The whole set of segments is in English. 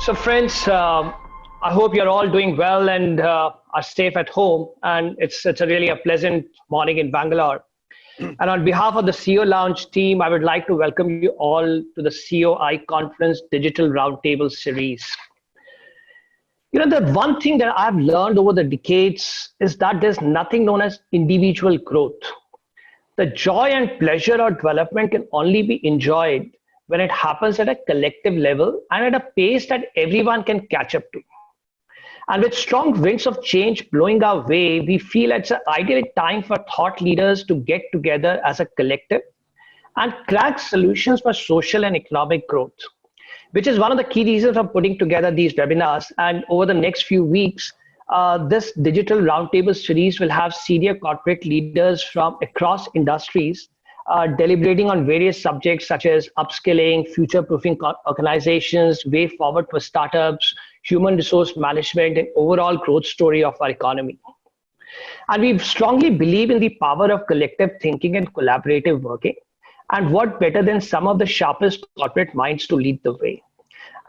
So friends, I hope you're all doing well and are safe at home. And it's really a pleasant morning in Bangalore. And on behalf of the CEO Lounge team, I would like to welcome you all to the CEO ICONfluence Digital Roundtable series. You know, the one thing that I've learned over the decades is that there's nothing known as individual growth. The joy and pleasure of development can only be enjoyed when it happens at a collective level and at a pace that everyone can catch up to. And with strong winds of change blowing our way, we feel it's an ideal time for thought leaders to get together as a collective and crack solutions for social and economic growth, which is one of the key reasons for putting together these webinars. And over the next few weeks, this digital roundtable series will have senior corporate leaders from across industries deliberating on various subjects such as upskilling, future-proofing organizations, way forward for startups, human resource management, and overall growth story of our economy. And we strongly believe in the power of collective thinking and collaborative working. And what better than some of the sharpest corporate minds to lead the way?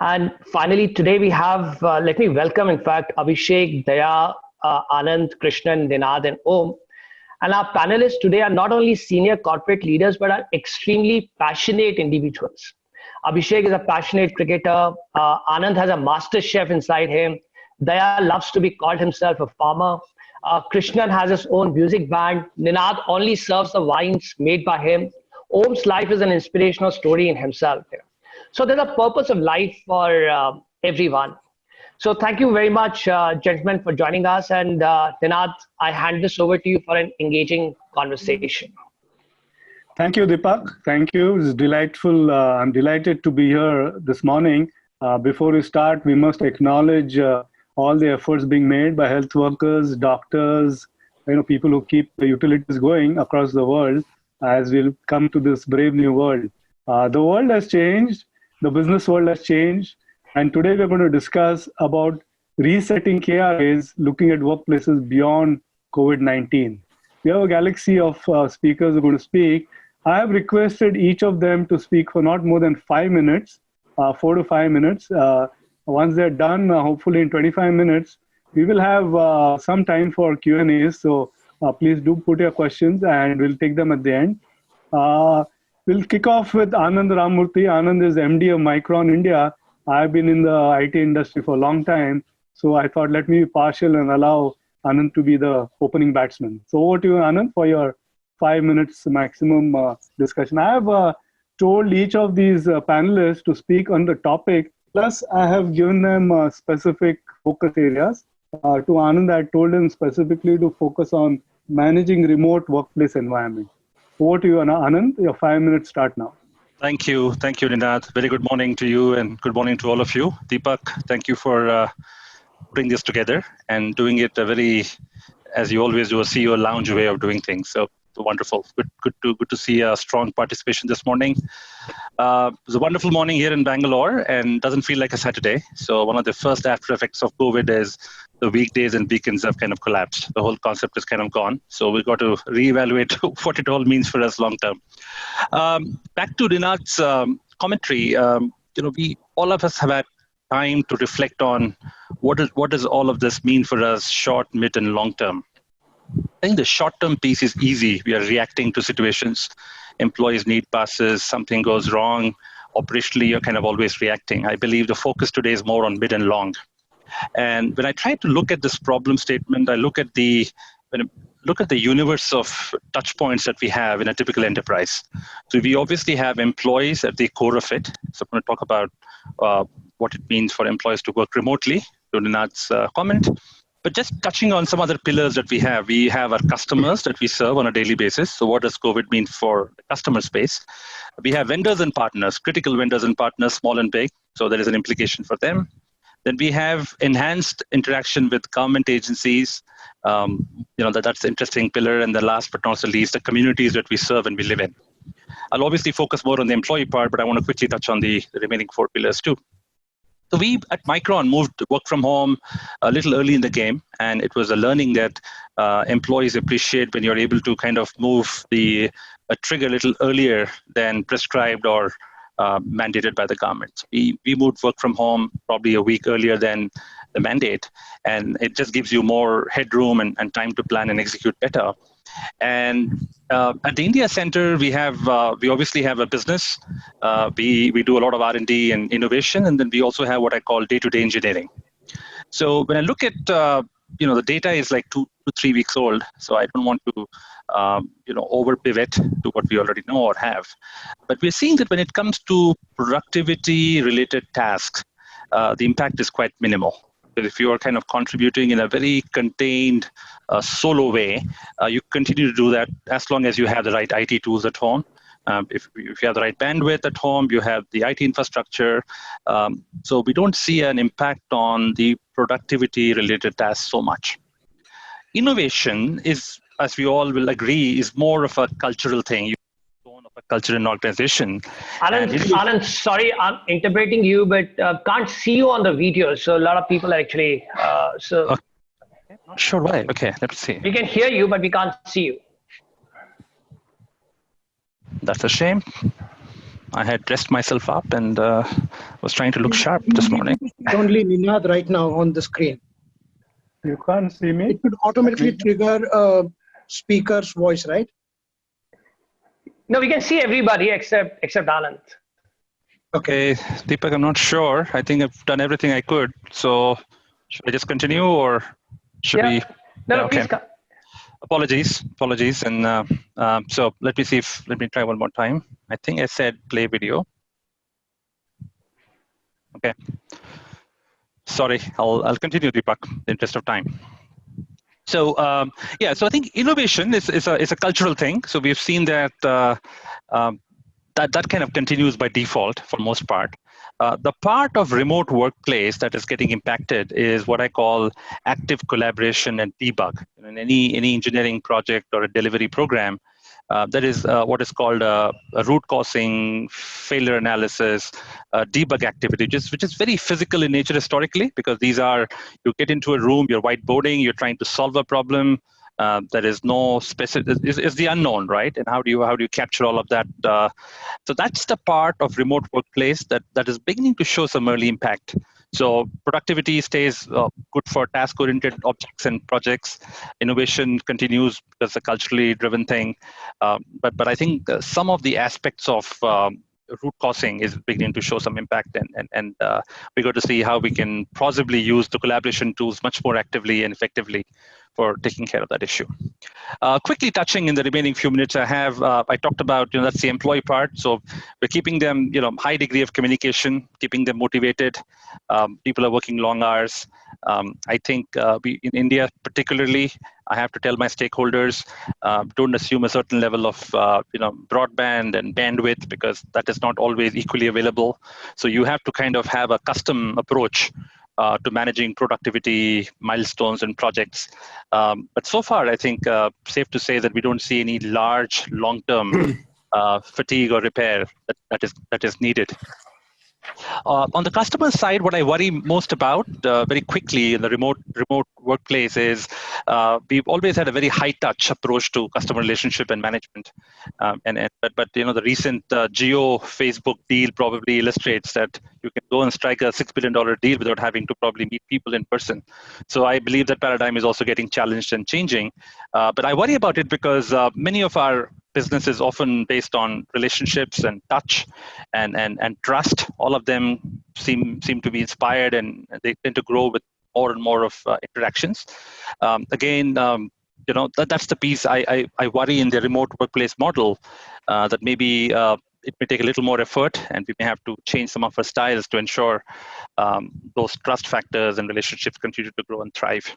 And finally, today we have, let me welcome, in fact, Abhishek, Daya, Anand, Krishnan, Dayanand, and Om. And our panelists today are not only senior corporate leaders, but are extremely passionate individuals. Abhishek is a passionate cricketer. Anand has a master chef inside him. Daya loves to be called himself a farmer. Krishnan has his own music band. Dayanand only serves the wines made by him. Om's life is an inspirational story in himself. So there's a purpose of life for everyone. So thank you very much, gentlemen, for joining us. And Dayanand, I hand this over to you for an engaging conversation. Thank you, Deepak. Thank you. It's delightful. I'm delighted to be here this morning. Before we start, we must acknowledge all the efforts being made by health workers, doctors, people who keep the utilities going across the world as we come to this brave new world. The world has changed. The business world has changed. And today we're going to discuss about resetting KRAs, looking at workplaces beyond COVID-19. We have a galaxy of speakers who are going to speak. I have requested each of them to speak for not more than 5 minutes, 4 to 5 minutes. Once they're done, hopefully in 25 minutes, we will have some time for Q&As. So please do put your questions and we'll take them at the end. We'll kick off with Anand Ramamoorthy. Anand is MD of Micron India. I've been in the IT industry for a long time. So I thought, let me be partial and allow Anand to be the opening batsman. So over to you, Anand, for your 5 minutes maximum discussion. I have told each of these panelists to speak on the topic. Plus, I have given them specific focus areas. To Anand, I told him specifically to focus on managing remote workplace environment. Over to you, Anand. Your 5 minutes start now. Thank you, Dayanand. Very good morning to you and good morning to all of you. Deepak, thank you for putting this together and doing it a very, as you always do, a CEO lounge way of doing things. So wonderful. Good to see a strong participation this morning. It was a wonderful morning here in Bangalore and doesn't feel like a Saturday. So one of the first after effects of COVID is the weekdays and weekends have kind of collapsed. The whole concept is kind of gone. So we've got to reevaluate what it all means for us long term. Back to Dayanand's commentary. We all of us have had time to reflect on what does all of this mean for us short, mid, and long term. I think the short-term piece is easy. We are reacting to situations. Employees need passes, something goes wrong. Operationally, you're kind of always reacting. I believe the focus today is more on mid and long. And when I try to look at this problem statement, I look at the universe of touch points that we have in a typical enterprise. So we obviously have employees at the core of it. So I'm going to talk about what it means for employees to work remotely, to Dayanand's comment. But just touching on some other pillars that we have our customers that we serve on a daily basis. So what does COVID mean for the customer space? We have vendors and partners, critical vendors and partners, small and big. So there is an implication for them. Then we have enhanced interaction with government agencies. That's the interesting pillar. And the last but not the least, the communities that we serve and we live in. I'll obviously focus more on the employee part, but I want to quickly touch on the remaining 4 pillars too. So we at Micron moved to work from home a little early in the game, and it was a learning that employees appreciate when you're able to kind of move the trigger a little earlier than prescribed or mandated by the government. So we moved work from home probably a week earlier than the mandate, and it just gives you more headroom and time to plan and execute better. And at the India Center, we obviously have a business. We do a lot of R&D and innovation, and then we also have what I call day-to-day engineering. So when I look at the data is like 2 to 3 weeks old, so I don't want to over pivot to what we already know or have. But we're seeing that when it comes to productivity-related tasks, the impact is quite minimal. But if you are kind of contributing in a very contained, solo way, you continue to do that as long as you have the right IT tools at home. If you have the right bandwidth at home, you have the IT infrastructure. So we don't see an impact on the productivity-related tasks so much. Innovation is, as we all will agree, is more of a cultural thing. Of a culture and organization. Anand, sorry, I'm interpreting you, but can't see you on the video. So a lot of people are actually. Okay. Not sure why. Okay, let's see. We can hear you, but we can't see you. That's a shame. I had dressed myself up and was trying to look sharp this morning. Only Ninad right now on the screen. You can't see me? It could automatically trigger a speaker's voice, right? No, we can see everybody except Anand. Okay, Deepak, I'm not sure. I think I've done everything I could. So should I just continue or should we? No, okay. Please. Apologies. And so let me try one more time. I think I said play video. Okay. Sorry, I'll continue, Deepak, in the interest of time. So so I think innovation is a cultural thing. So we've seen that that kind of continues by default for most part. The part of remote workplace that is getting impacted is what I call active collaboration and debug. In any engineering project or a delivery program, that is what is called a root causing, failure analysis, debug activity, which is very physical in nature historically, because these are, you get into a room, you're whiteboarding, you're trying to solve a problem. There is no specific, is the unknown, right? And how do you capture all of that? So that's the part of remote workplace that is beginning to show some early impact. So productivity stays good for task-oriented objects and projects. Innovation continues because it's a culturally driven thing. But I think some of the aspects of root causing is beginning to show some impact, and we're going to see how we can possibly use the collaboration tools much more actively and effectively for taking care of that issue. Quickly touching in the remaining few minutes I have, I talked about, that's the employee part. So we're keeping them, high degree of communication, keeping them motivated. People are working long hours. I think we in India particularly, I have to tell my stakeholders, don't assume a certain level of broadband and bandwidth, because that is not always equally available. So you have to kind of have a custom approach to managing productivity milestones and projects. But so far, I think safe to say that we don't see any large long-term fatigue or repair that is needed. On the customer side, what I worry most about very quickly in the remote workplace is we've always had a very high touch approach to customer relationship and management. But the recent Geo Facebook deal probably illustrates that you can go and strike a $6 billion deal without having to probably meet people in person. So I believe that paradigm is also getting challenged and changing. But I worry about it because many of our business is often based on relationships and touch and trust. All of them seem to be inspired, and they tend to grow with more and more of interactions. That's the piece I worry in the remote workplace model, that maybe it may take a little more effort, and we may have to change some of our styles to ensure those trust factors and relationships continue to grow and thrive.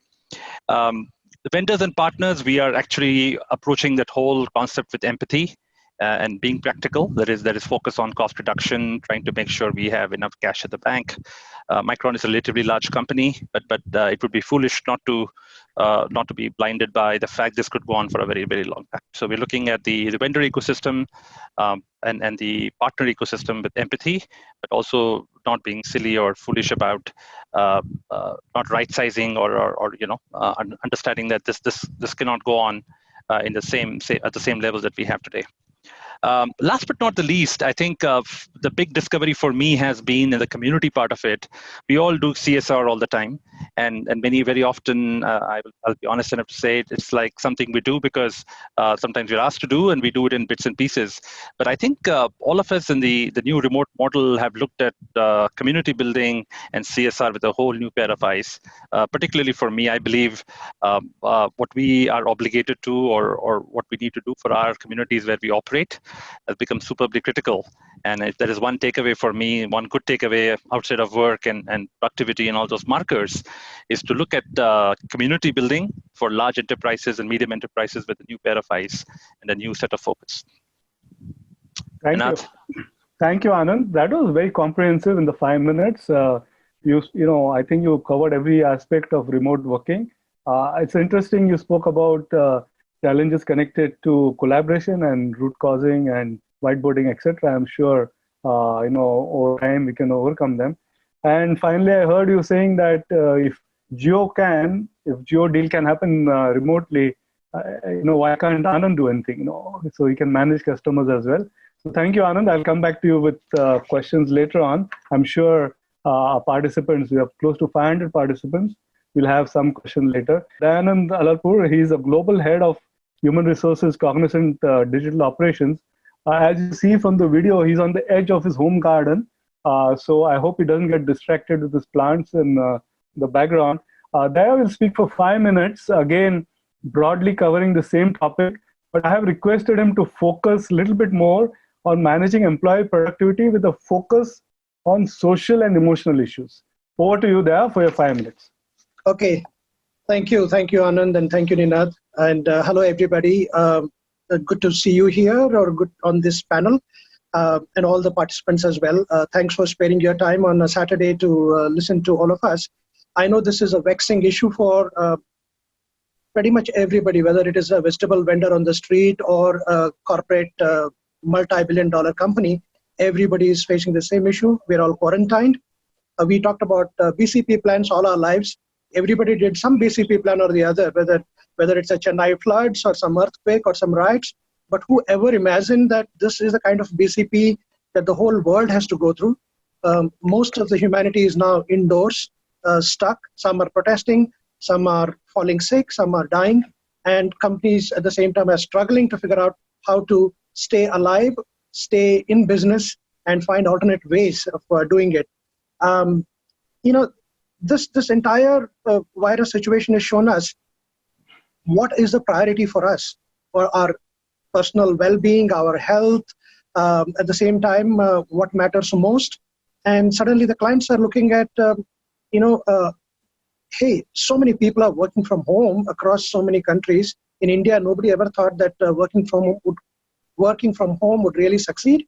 The vendors and partners, we are actually approaching that whole concept with empathy and being practical. That is focus on cost reduction, trying to make sure we have enough cash at the bank. Micron is a relatively large company, but it would be foolish not to be blinded by the fact this could go on for a very, very long time. So we're looking at the vendor ecosystem and the partner ecosystem with empathy, but also not being silly or foolish about not right sizing or understanding that this cannot go on at the same levels that we have today. Last but not the least, I think the big discovery for me has been in the community part of it. We all do CSR all the time, and many very often, I'll be honest enough to say it's like something we do because sometimes we're asked to do, and we do it in bits and pieces. But I think all of us in the new remote model have looked at community building and CSR with a whole new pair of eyes. Particularly for me, I believe what we are obligated to, or what we need to do for our communities where we operate, has become superbly critical. And if there is one takeaway for me, one good takeaway outside of work and productivity and all those markers, is to look at community building for large enterprises and medium enterprises with a new pair of eyes and a new set of focus. Thank you. Thank you, Anand. That was very comprehensive in the 5 minutes. I think you covered every aspect of remote working. It's interesting you spoke about challenges connected to collaboration and root causing and whiteboarding, etc. I'm sure, over time we can overcome them. And finally, I heard you saying that if Geo deal can happen remotely, why can't Anand do anything? So he can manage customers as well. So thank you, Anand. I'll come back to you with questions later on. I'm sure our participants, we have close to 500 participants. We'll have some question later. Dayanand Allapur, he's a global head of human resources, Cognizant digital operations. As you see from the video, he's on the edge of his home garden. So I hope he doesn't get distracted with his plants in the background. Daya will speak for 5 minutes, again, broadly covering the same topic, but I have requested him to focus a little bit more on managing employee productivity with a focus on social and emotional issues. Over to you, Daya, for your 5 minutes. Okay. Thank you, Anand, and thank you, Ninad. And hello, everybody. Good to see you here, or good on this panel, and all the participants as well. Thanks for sparing your time on a Saturday to listen to all of us. I know this is a vexing issue for pretty much everybody, whether it is a vegetable vendor on the street or a corporate multi-billion-dollar company. Everybody is facing the same issue. We're all quarantined. We talked about BCP plans all our lives. Everybody did some BCP plan or the other, whether it's a Chennai floods or some earthquake or some riots. But whoever imagined that this is the kind of BCP that the whole world has to go through? Most of the humanity is now indoors, stuck. Some are protesting, some are falling sick, some are dying. And companies at the same time are struggling to figure out how to stay alive, stay in business, and find alternate ways of doing it. This entire virus situation has shown us what is the priority for us, for our personal well-being, our health, at the same time, what matters most. And suddenly the clients are looking at, hey, so many people are working from home across so many countries. In India, nobody ever thought that working from home would really succeed.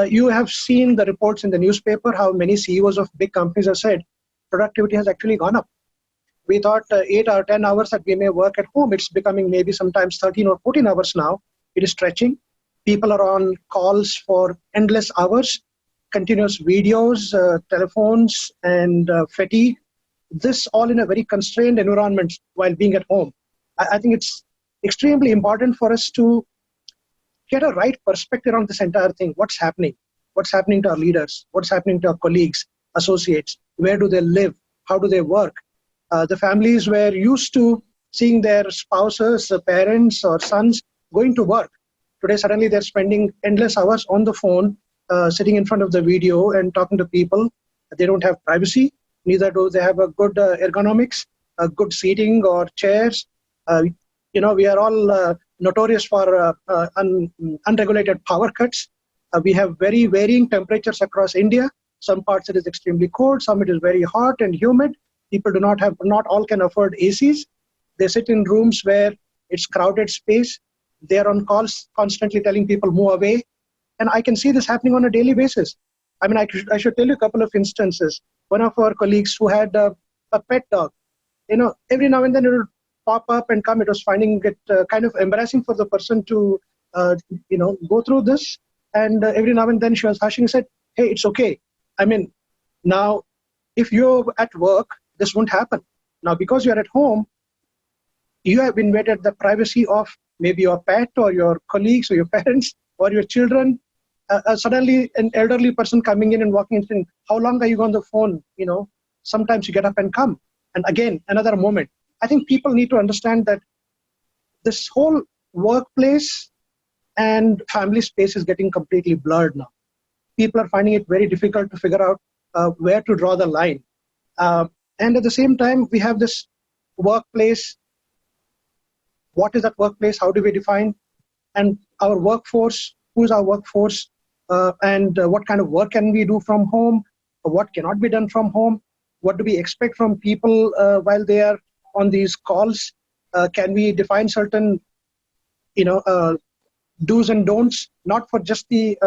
You have seen the reports in the newspaper, how many CEOs of big companies have said productivity has actually gone up. We thought 8 or 10 hours that we may work at home. It's becoming maybe sometimes 13 or 14 hours now. It is stretching. People are on calls for endless hours, continuous videos, telephones, and fatigue. This all in a very constrained environment while being at home. I think it's extremely important for us to get a right perspective on this entire thing. What's happening? What's happening to our leaders? What's happening to our colleagues, associates? Where do they live? How do they work? The families were used to seeing their spouses, parents, or sons going to work. Today, suddenly they're spending endless hours on the phone, sitting in front of the video and talking to people. They don't have privacy. Neither do they have a good ergonomics, a good seating or chairs. We are all notorious for unregulated power cuts. We have very varying temperatures across India. Some parts it is extremely cold, some it is very hot and humid. People not all can afford ACs. They sit in rooms where it's crowded space. They're on calls constantly telling people move away. And I can see this happening on a daily basis. I mean, I should tell you a couple of instances. One of our colleagues who had a pet dog, every now and then it would pop up and come. It was finding it kind of embarrassing for the person to, go through this. And every now and then she was hushing and said, hey, it's okay. I mean, now, if you're at work, this won't happen. Now, because you're at home, you have invaded the privacy of maybe your pet or your colleagues or your parents. or your children, suddenly an elderly person coming in and walking in saying, how long are you on the phone? Sometimes you get up and come. And again, another moment. I think people need to understand that this whole workplace and family space is getting completely blurred now. People are finding it very difficult to figure out where to draw the line. And at the same time, we have this workplace. What is that workplace? How do we define? And our workforce, who is our workforce? And what kind of work can we do from home? What cannot be done from home? What do we expect from people while they are on these calls? Can we define certain, do's and don'ts, not for just the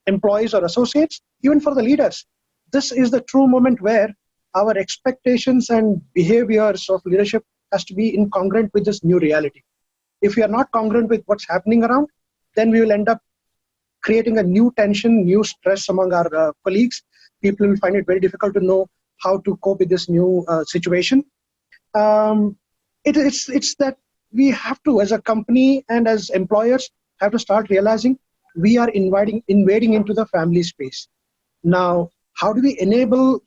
employees or associates, even for the leaders? This is the true moment where our expectations and behaviors of leadership has to be incongruent with this new reality. If we are not congruent with what's happening around, then we will end up creating a new tension, new stress among our colleagues. People will find it very difficult to know how to cope with this new situation. It's that we have to, as a company and as employers, have to start realizing we are invading into the family space. Now, how do we enable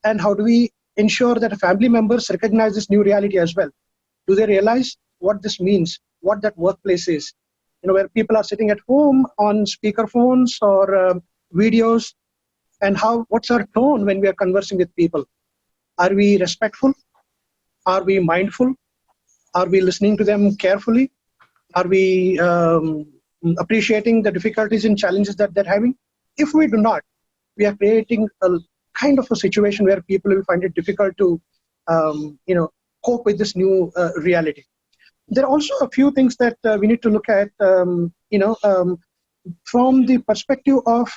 and how do we ensure that family members recognize this new reality as well? Do they realize what this means, what that workplace is? Where people are sitting at home on speaker phones or videos, and what's our tone when we are conversing with people? Are we respectful? Are we mindful? Are we listening to them carefully? Are we appreciating the difficulties and challenges that they're having? If we do not, we are creating a kind of a situation where people will find it difficult to, cope with this new reality. There are also a few things that we need to look at, from the perspective of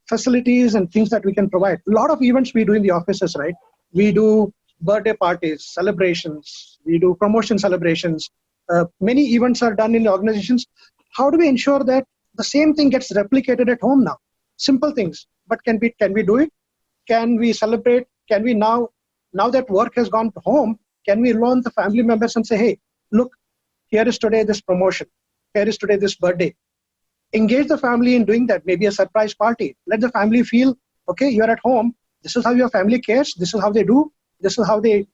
facilities and things that we can provide. A lot of events we do in the offices, right? We do birthday parties, celebrations, we do promotion celebrations. Many events are done in the organizations. How do we ensure that the same thing gets replicated at home now? Simple things, but can we do it? Can we celebrate? Can we now that work has gone home, can we loan the family members and say, hey, look, here is today this promotion. Here is today this birthday. Engage the family in doing that, maybe a surprise party. Let the family feel, okay, you're at home. This is how your family cares. This is how they do. This is how they,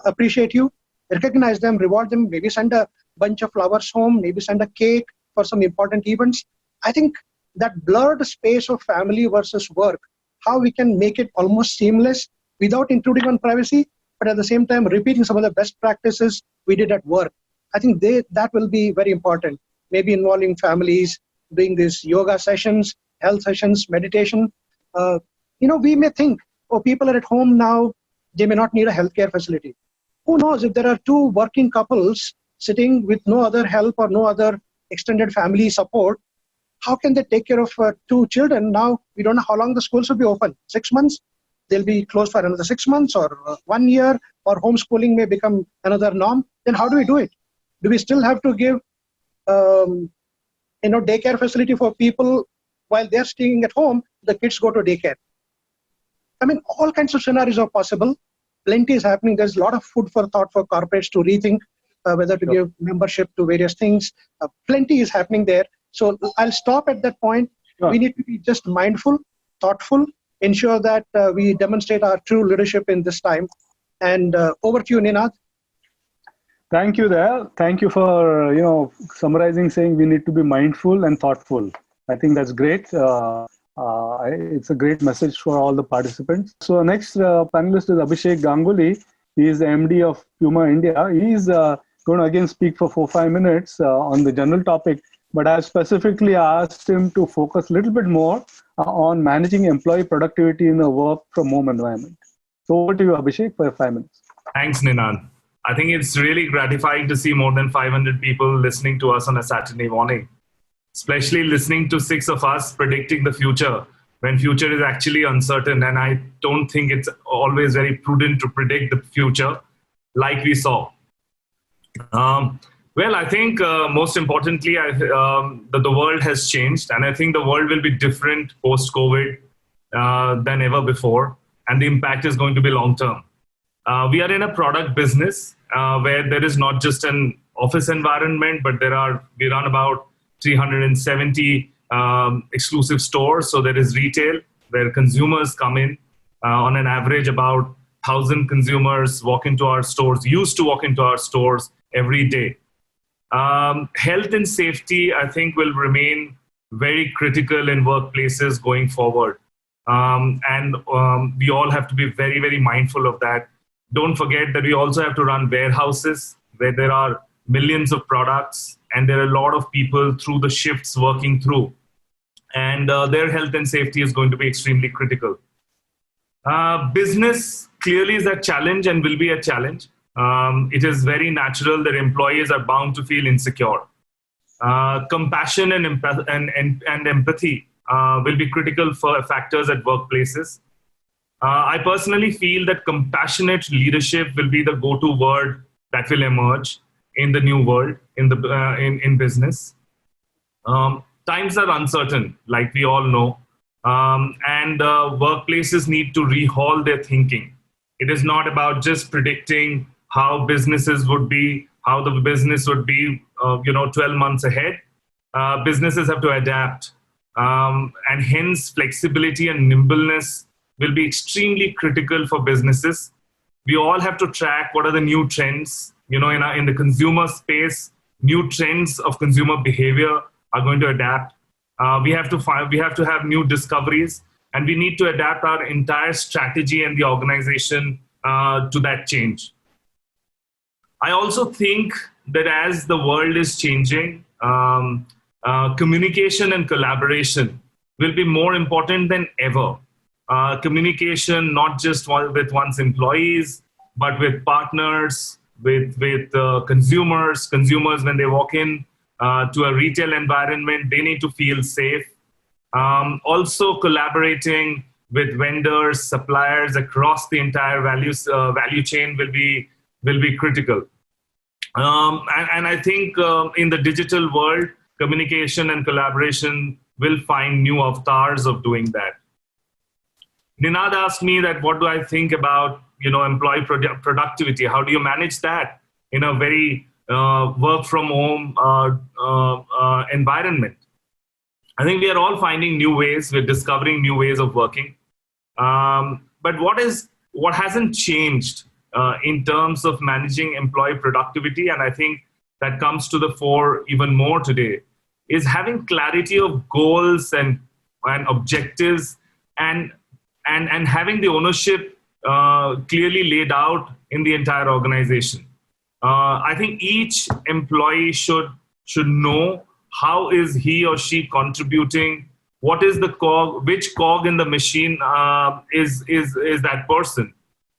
appreciate you. Recognize them, reward them, maybe send a bunch of flowers home, maybe send a cake for some important events. I think that blurred space of family versus work, how we can make it almost seamless without intruding on privacy, but at the same time repeating some of the best practices we did at work. I think that will be very important. Maybe involving families, doing these yoga sessions, health sessions, meditation. We may think, people are at home now, they may not need a healthcare facility. Who knows, if there are two working couples sitting with no other help or no other extended family support, how can they take care of two children? Now, we don't know how long the schools will be open. 6 months? They'll be closed for another 6 months or 1 year, or homeschooling may become another norm. Then how do we do it? Do we still have to give, daycare facility for people while they're staying at home, the kids go to daycare? I mean, all kinds of scenarios are possible. Plenty is happening. There's a lot of food for thought for corporates to rethink whether to give membership to various things. Plenty is happening there. So I'll stop at that point. Sure. We need to be just mindful, thoughtful, ensure that we demonstrate our true leadership in this time. And over to you, Ninad. Thank you there. Thank you for, summarizing, saying we need to be mindful and thoughtful. I think that's great. It's a great message for all the participants. So next panelist is Abhishek Ganguly. He is the MD of Puma India. He is going to again speak for 4-5 minutes on the general topic, but I specifically asked him to focus a little bit more on managing employee productivity in a work from home environment. So over to you, Abhishek, for 5 minutes. Thanks, Ninad. I think it's really gratifying to see more than 500 people listening to us on a Saturday morning, especially listening to 6 of us predicting the future when future is actually uncertain. And I don't think it's always very prudent to predict the future like we saw. Well, I think most importantly, that the world has changed, and I think the world will be different post-COVID than ever before, and the impact is going to be long-term. We are in a product business where there is not just an office environment, but we run about 370 exclusive stores. So there is retail where consumers come in. On an average, about 1,000 consumers walk into our stores, used to walk into our stores every day. Health and safety, I think, will remain very critical in workplaces going forward. We all have to be very, very mindful of that. Don't forget that we also have to run warehouses where there are millions of products and there are a lot of people through the shifts working through. And their health and safety is going to be extremely critical. Business clearly is a challenge and will be a challenge. It is very natural that employees are bound to feel insecure. Compassion and empathy will be critical for factors at workplaces. I personally feel that compassionate leadership will be the go-to word that will emerge in the new world, in business. Times are uncertain, like we all know. And workplaces need to rehaul their thinking. It is not about just predicting how businesses would be, how the business would be, 12 months ahead. Businesses have to adapt. And hence, flexibility and nimbleness will be extremely critical for businesses. We all have to track what are the new trends. In the consumer space, new trends of consumer behavior are going to adapt. We have to have new discoveries, and we need to adapt our entire strategy and the organization to that change. I also think that as the world is changing, communication and collaboration will be more important than ever. Communication, not just with one's employees, but with partners, with consumers. Consumers, when they walk in to a retail environment, they need to feel safe. Also collaborating with vendors, suppliers across the entire value chain will be critical. And I think in the digital world, communication and collaboration will find new avatars of doing that. Ninad asked me that what do I think about employee productivity? How do you manage that in a very work from home environment? I think we are all finding new ways. We're discovering new ways of working. But what hasn't changed in terms of managing employee productivity, and I think that comes to the fore even more today, is having clarity of goals and objectives and having the ownership clearly laid out in the entire organization. I think each employee should know how is he or she contributing, what is the cog, which cog in the machine is that person.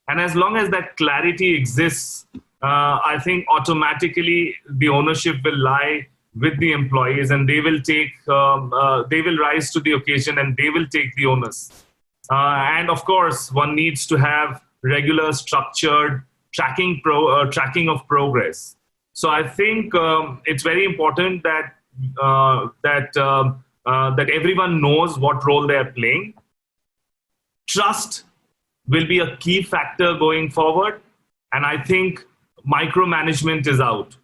And as long as that clarity exists, I think automatically the ownership will lie with the employees, and they will rise to the occasion and they will take the onus. And of course, one needs to have regular, structured tracking of progress. So I think it's very important that everyone knows what role they are playing. Trust will be a key factor going forward, and I think micromanagement is out.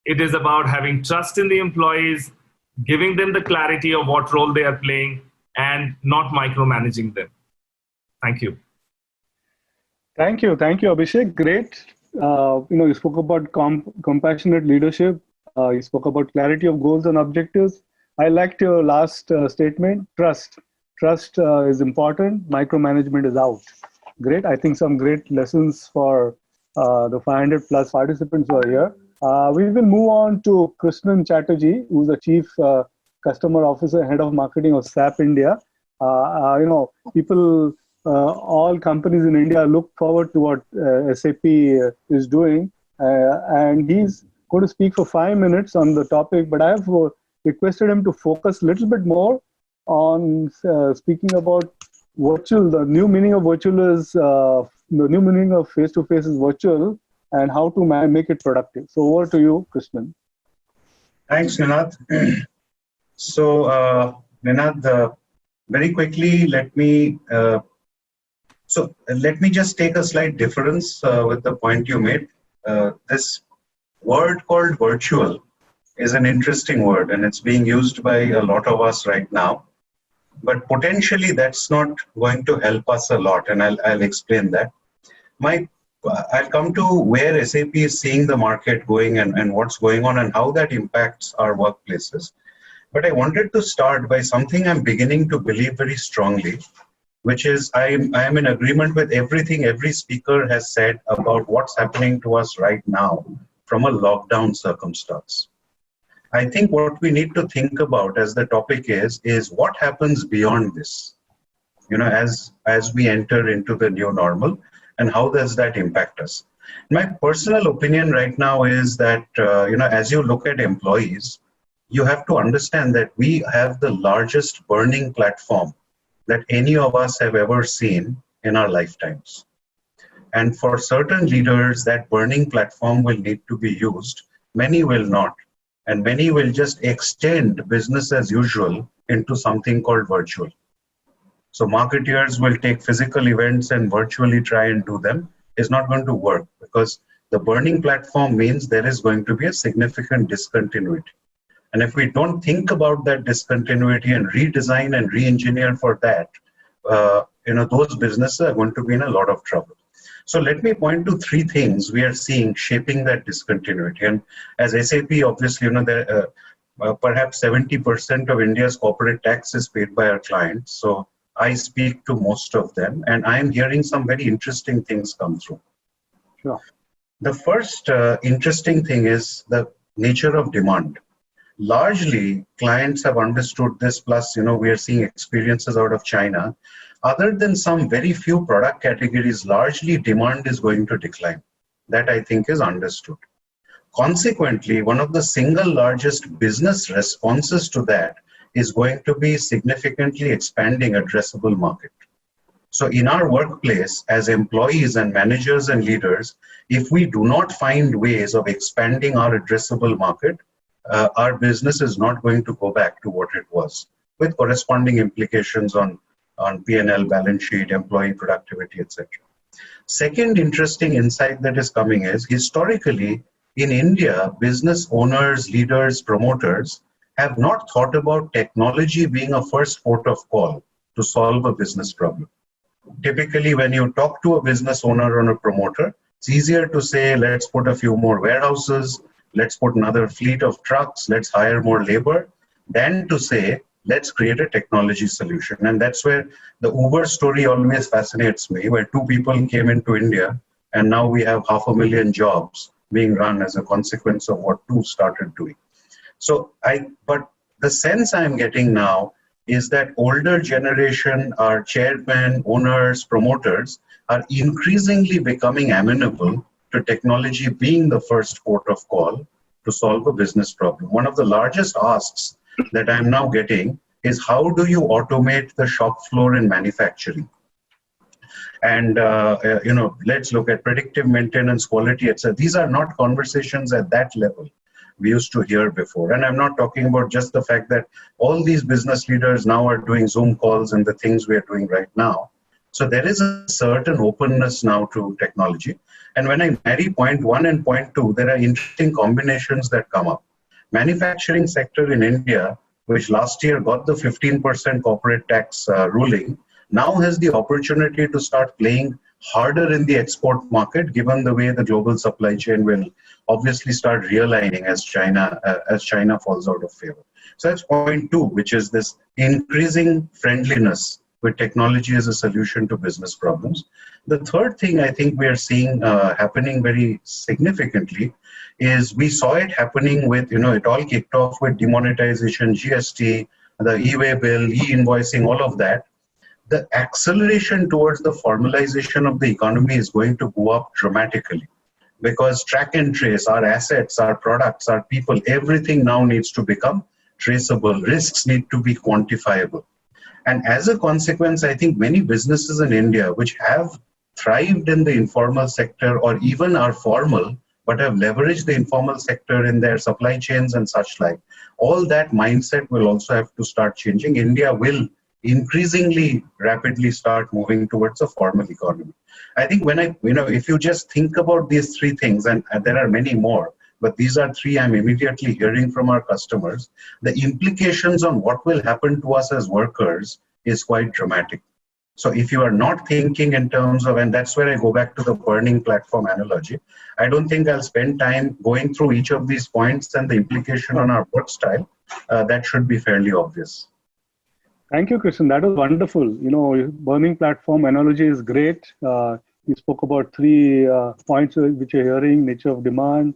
It is about having trust in the employees, giving them the clarity of what role they are playing, and not micromanaging them. Thank you. Thank you, Abhishek. Great. You spoke about compassionate leadership. You spoke about clarity of goals and objectives. I liked your last statement. Trust is important. Micromanagement is out. Great. I think some great lessons for the 500 plus participants who are here. We will move on to Krishnan Chatterjee, who's the Chief Customer Officer, Head of Marketing of SAP India. People, all companies in India look forward to what SAP is doing. And he's going to speak for 5 minutes on the topic, but I have requested him to focus a little bit more on speaking about virtual. The new meaning of virtual is, the new meaning of face-to-face is virtual, and how to make it productive. So over to you, Krishnan. Thanks, Ninad. So, Ninad, very quickly, let me just take a slight difference with the point you made. This word called virtual is an interesting word, and it's being used by a lot of us right now. But potentially that's not going to help us a lot, and I'll explain that. I'll come to where SAP is seeing the market going and what's going on and how that impacts our workplaces. But I wanted to start by something I'm beginning to believe very strongly, which is I am in agreement with everything every speaker has said about what's happening to us right now from a lockdown circumstance. I think what we need to think about as the topic is what happens beyond this, as we enter into the new normal, and how does that impact us? My personal opinion right now is that, as you look at employees, you have to understand that we have the largest burning platform that any of us have ever seen in our lifetimes. And for certain leaders, that burning platform will need to be used. Many will not. And many will just extend business as usual into something called virtual. So marketeers will take physical events and virtually try and do them. It's not going to work because the burning platform means there is going to be a significant discontinuity. And if we don't think about that discontinuity and redesign and re-engineer for that, those businesses are going to be in a lot of trouble. So let me point to three things we are seeing shaping that discontinuity. And as SAP, obviously, perhaps 70% of India's corporate tax is paid by our clients. So I speak to most of them, and I'm hearing some very interesting things come through. Sure. The first interesting thing is the nature of demand. Largely, clients have understood this, plus, we are seeing experiences out of China. Other than some very few product categories, largely demand is going to decline. That I think is understood. Consequently, one of the single largest business responses to that is going to be significantly expanding addressable market. So in our workplace, as employees and managers and leaders, if we do not find ways of expanding our addressable market, our business is not going to go back to what it was, with corresponding implications on P&L, balance sheet, employee productivity, etc. Second interesting insight that is coming is, historically, in India, business owners, leaders, promoters have not thought about technology being a first port of call to solve a business problem. Typically, when you talk to a business owner or a promoter, it's easier to say, let's put a few more warehouses, let's put another fleet of trucks, let's hire more labor, than to say, let's create a technology solution. And that's where the Uber story always fascinates me, where two people came into India, and now we have 500,000 jobs being run as a consequence of what two started doing. But the sense I'm getting now is that older generation, our chairmen, owners, promoters, are increasingly becoming amenable to technology being the first port of call to solve a business problem. One of the largest asks that I'm now getting is, how do you automate the shop floor in manufacturing? And, let's look at predictive maintenance, quality, etc. These are not conversations at that level we used to hear before. And I'm not talking about just the fact that all these business leaders now are doing Zoom calls and the things we are doing right now. So there is a certain openness now to technology. And when I marry point one and point two, there are interesting combinations that come up. Manufacturing sector in India, which last year got the 15% corporate tax ruling, now has the opportunity to start playing harder in the export market, given the way the global supply chain will obviously start realigning as China falls out of favor. So that's point two, which is this increasing friendliness with technology as a solution to business problems. The third thing I think we are seeing happening very significantly is we saw it happening with, it all kicked off with demonetization, GST, the e-way bill, e-invoicing, all of that. The acceleration towards the formalization of the economy is going to go up dramatically, because track and trace, our assets, our products, our people, everything now needs to become traceable. Risks need to be quantifiable. And as a consequence, I think many businesses in India which have thrived in the informal sector or even are formal, but have leveraged the informal sector in their supply chains and such like, all that mindset will also have to start changing. India will increasingly rapidly start moving towards a formal economy. I think if you just think about these three things, and there are many more, but these are three I'm immediately hearing from our customers. The implications on what will happen to us as workers is quite dramatic. So if you are not thinking in terms of, and that's where I go back to the burning platform analogy, I don't think I'll spend time going through each of these points and the implication on our work style. That should be fairly obvious. Thank you, Krishnan. That was wonderful. Burning platform analogy is great. You spoke about three points which you're hearing: nature of demand,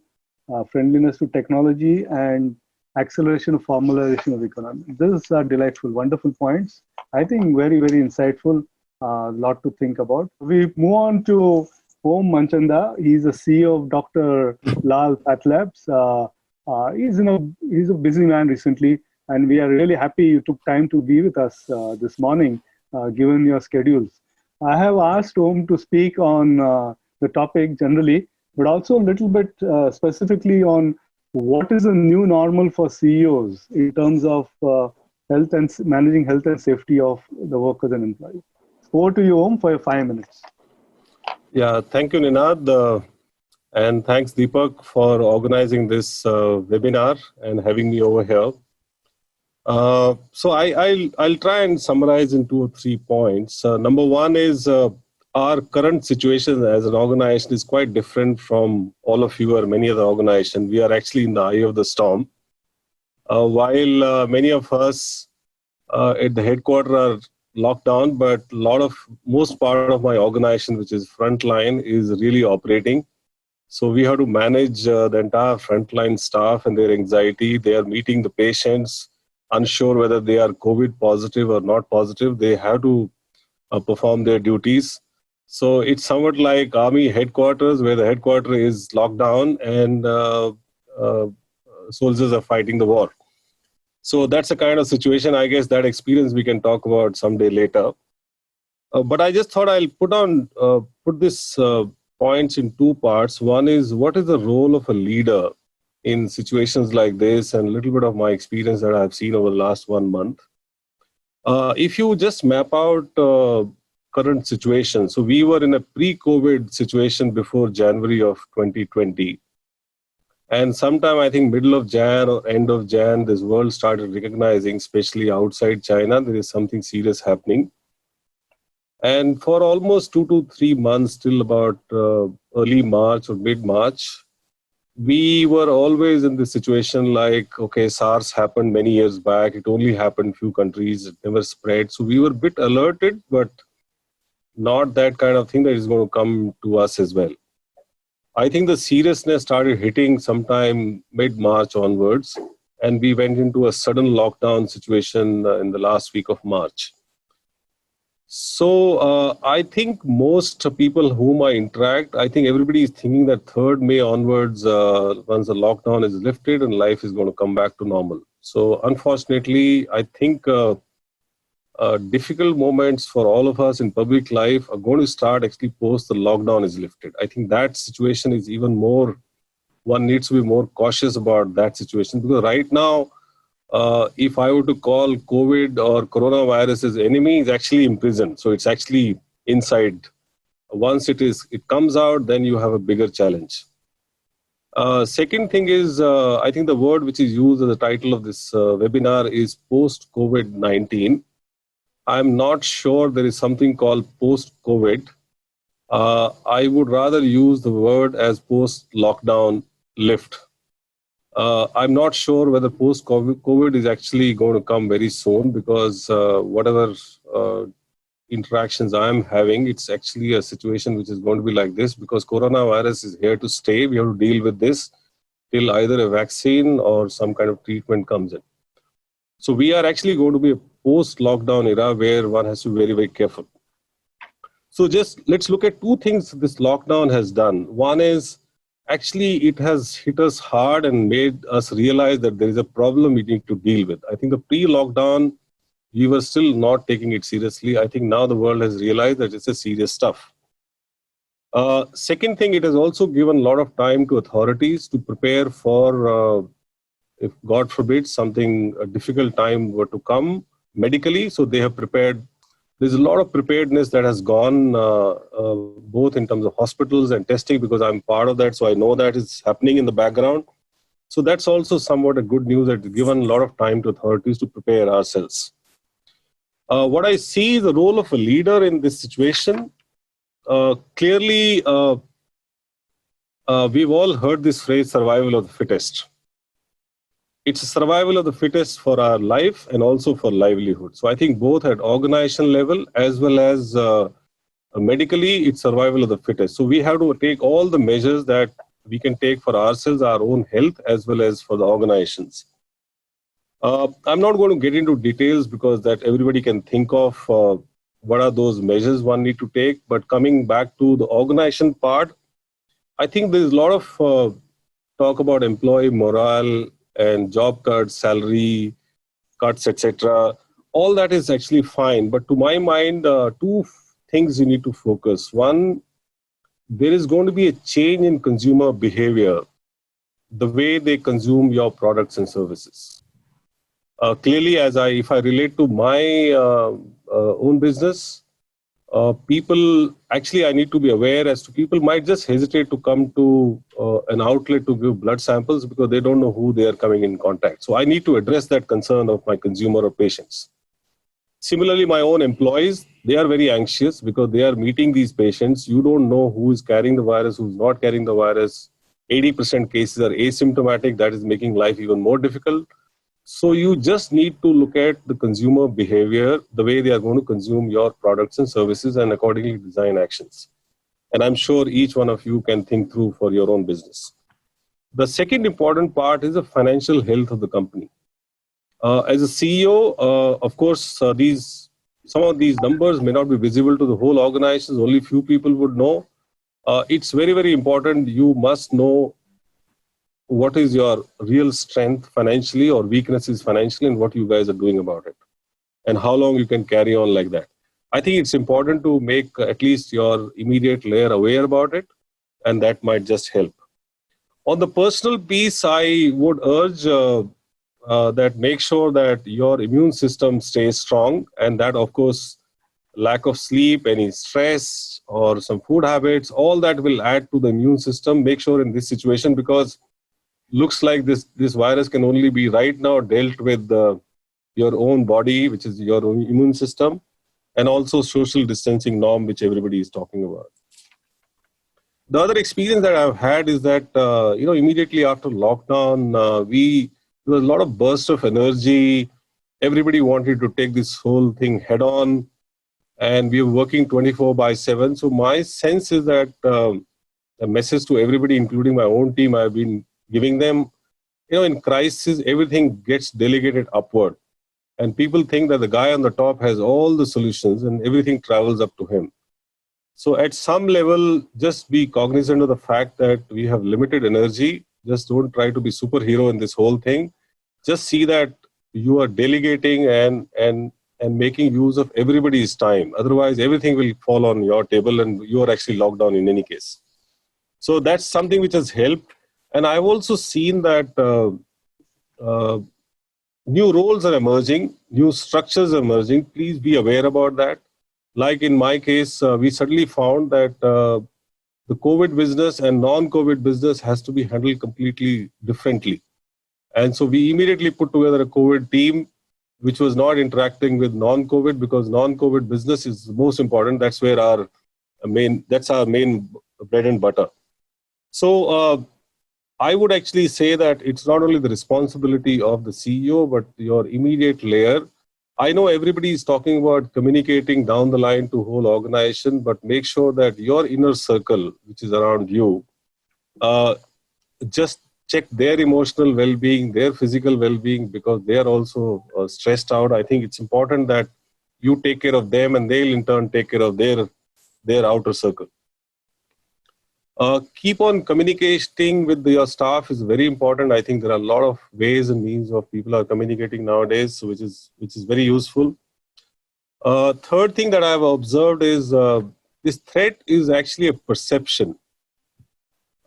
friendliness to technology, and acceleration of formalization of economy. These are delightful, wonderful points. I think very, very insightful. A lot to think about. We move on to Om Manchanda. He's the CEO of Dr. Lal Path Labs. He's a busy man recently, and we are really happy you took time to be with us this morning, given your schedules. I have asked Om to speak on the topic generally, but also a little bit specifically on what is the new normal for CEOs in terms of health and managing health and safety of the workers and employees. Over to you, Om, for your 5 minutes. Yeah, thank you, Ninad. And thanks, Deepak, for organizing this webinar and having me over here. So I'll try and summarize in 2 or 3 points. Number one is our current situation as an organization is quite different from all of you or many other organizations. We are actually in the eye of the storm. While many of us at the headquarters are locked down, but most part of my organization, which is frontline, is really operating. So we have to manage the entire frontline staff and their anxiety. They are meeting the patients, unsure whether they are COVID positive or not positive. They have to perform their duties. So it's somewhat like army headquarters, where the headquarters is locked down and soldiers are fighting the war. So that's a kind of situation. I guess that experience we can talk about someday later. But I just thought I'll put this points in 2 parts. One is, what is the role of a leader in situations like this, and a little bit of my experience that I've seen over the last 1 month. If you just map out current situation, so we were in a pre-COVID situation before January of 2020. And sometime, I think middle of Jan or end of Jan, this world started recognizing, especially outside China, there is something serious happening. And for almost 2 to 3 months, till about early March or mid-March, we were always in this situation like, okay, SARS happened many years back. It only happened in few countries. It never spread. So we were a bit alerted, but not that kind of thing that is going to come to us as well. I think the seriousness started hitting sometime mid-March onwards, and we went into a sudden lockdown situation in the last week of March. So I think most people whom I interact, I think everybody is thinking that 3rd May onwards, once the lockdown is lifted and life is going to come back to normal. So unfortunately, I think difficult moments for all of us in public life are going to start actually post the lockdown is lifted. I think that situation is even more, one needs to be more cautious about that situation, because right now, if I were to call COVID or coronavirus as enemy, it's actually imprisoned. So it's actually inside. Once it comes out, then you have a bigger challenge. Second thing is, I think the word which is used as the title of this webinar is post-COVID-19. I'm not sure there is something called post-COVID. I would rather use the word as post-lockdown lift. I'm not sure whether post-COVID is actually going to come very soon, because whatever interactions I'm having, it's actually a situation which is going to be like this, because coronavirus is here to stay. We have to deal with this till either a vaccine or some kind of treatment comes in. So we are actually going to be a post-lockdown era where one has to be very, very careful. So just let's look at 2 things this lockdown has done. One is, actually, it has hit us hard and made us realize that there is a problem we need to deal with. I think the pre-lockdown, we were still not taking it seriously. I think now the world has realized that it's a serious stuff. Second thing, it has also given a lot of time to authorities to prepare for, if God forbid, a difficult time were to come medically. So they have prepared. There's a lot of preparedness that has gone both in terms of hospitals and testing, because I'm part of that. So I know that is happening in the background. So that's also somewhat a good news that given a lot of time to authorities to prepare ourselves. What I see the role of a leader in this situation, clearly we've all heard this phrase, survival of the fittest. It's a survival of the fittest for our life and also for livelihood. So I think both at organization level as well as medically, it's survival of the fittest. So we have to take all the measures that we can take for ourselves, our own health, as well as for the organizations. I'm not going to get into details because that everybody can think of what are those measures one need to take. But coming back to the organization part, I think there's a lot of talk about employee morale and job cuts, salary cuts, etc. All that is actually fine. But to my mind, two things you need to focus. One, there is going to be a change in consumer behavior, the way they consume your products and services. Clearly, if I relate to my own business, people, actually I need to be aware as to people might just hesitate to come to an outlet to give blood samples because they don't know who they are coming in contact. So I need to address that concern of my consumer or patients. Similarly, my own employees, they are very anxious because they are meeting these patients. You don't know who is carrying the virus, who's not carrying the virus. 80% cases are asymptomatic. That is making life even more difficult. So you just need to look at the consumer behavior, the way they are going to consume your products and services, and accordingly design actions. And I'm sure each one of you can think through for your own business. The second important part is the financial health of the company. As a CEO, of course, some of these numbers may not be visible to the whole organization. Only few people would know. It's very, very important. You must know what is your real strength financially or weaknesses financially and what you guys are doing about it and how long you can carry on like that. I think it's important to make at least your immediate layer aware about it, and that might just help. On the personal piece, I would urge that make sure that your immune system stays strong, and that, of course, lack of sleep, any stress or some food habits, all that will add to the immune system. Make sure in this situation, because looks like this virus can only be right now dealt with your own body, which is your own immune system, and also social distancing norm, which everybody is talking about. The other experience that I've had is that, immediately after lockdown, there was a lot of burst of energy. Everybody wanted to take this whole thing head on, and we were working 24/7. So my sense is that a message to everybody, including my own team, I've been giving them, in crisis, everything gets delegated upward. And people think that the guy on the top has all the solutions and everything travels up to him. So at some level, just be cognizant of the fact that we have limited energy. Just don't try to be superhero in this whole thing. Just see that you are delegating and making use of everybody's time. Otherwise, everything will fall on your table and you are actually locked down in any case. So that's something which has helped. And I've also seen that new roles are emerging, new structures are emerging. Please be aware about that. Like in my case, we suddenly found that the COVID business and non-COVID business has to be handled completely differently. And so we immediately put together a COVID team, which was not interacting with non-COVID, because non-COVID business is the most important. That's where our main bread and butter. So I would actually say that it's not only the responsibility of the CEO, but your immediate layer. I know everybody is talking about communicating down the line to whole organization, but make sure that your inner circle, which is around you, just check their emotional well-being, their physical well-being, because they are also stressed out. I think it's important that you take care of them and they'll in turn take care of their outer circle. Keep on communicating with your staff is very important. I think there are a lot of ways and means of people are communicating nowadays, which is very useful. Third thing that I've observed is this threat is actually a perception.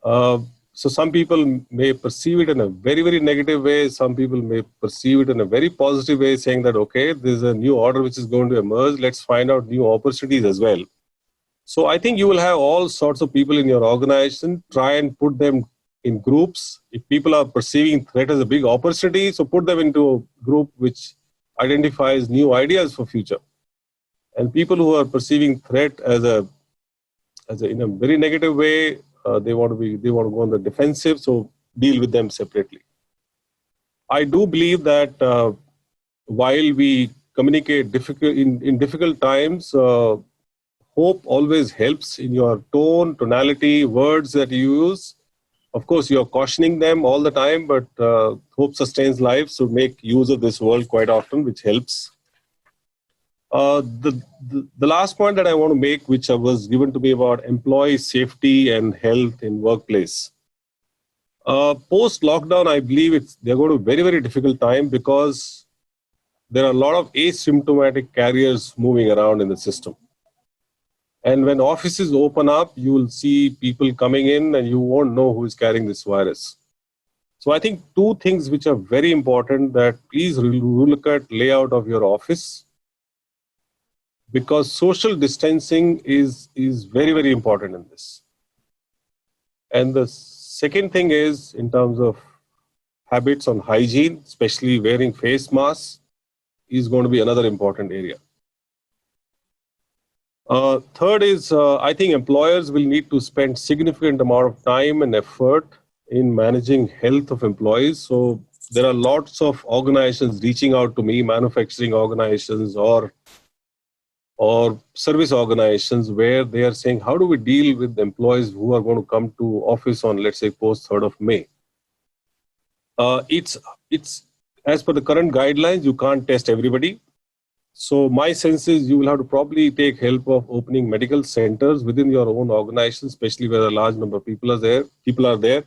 So some people may perceive it in a very, very negative way. Some people may perceive it in a very positive way, saying that, okay, there's a new order which is going to emerge. Let's find out new opportunities as well. So I think you will have all sorts of people in your organization. Try and put them in groups. If people are perceiving threat as a big opportunity, so put them into a group which identifies new ideas for future. And people who are perceiving threat as a in a very negative way, they want to go on the defensive, so deal with them separately. I do believe that while we communicate in difficult times, hope always helps in your tone, tonality, words that you use. Of course, you're cautioning them all the time, but hope sustains life, so make use of this world quite often, which helps. The last point that I want to make, which was given to me about employee safety and health in workplace. Post-lockdown, I believe they're going to a very, very difficult time because there are a lot of asymptomatic carriers moving around in the system. And when offices open up, you will see people coming in and you won't know who is carrying this virus. So I think two things which are very important, that please look at layout of your office, because social distancing is very, very important in this. And the second thing is in terms of habits on hygiene, especially wearing face masks, is going to be another important area. Third is, I think employers will need to spend significant amount of time and effort in managing health of employees. So there are lots of organizations reaching out to me, manufacturing organizations or service organizations, where they are saying, how do we deal with employees who are going to come to office on, let's say, post 3rd of May? It's as per the current guidelines, you can't test everybody. So my sense is you will have to probably take help of opening medical centers within your own organization, especially where a large number of people are there.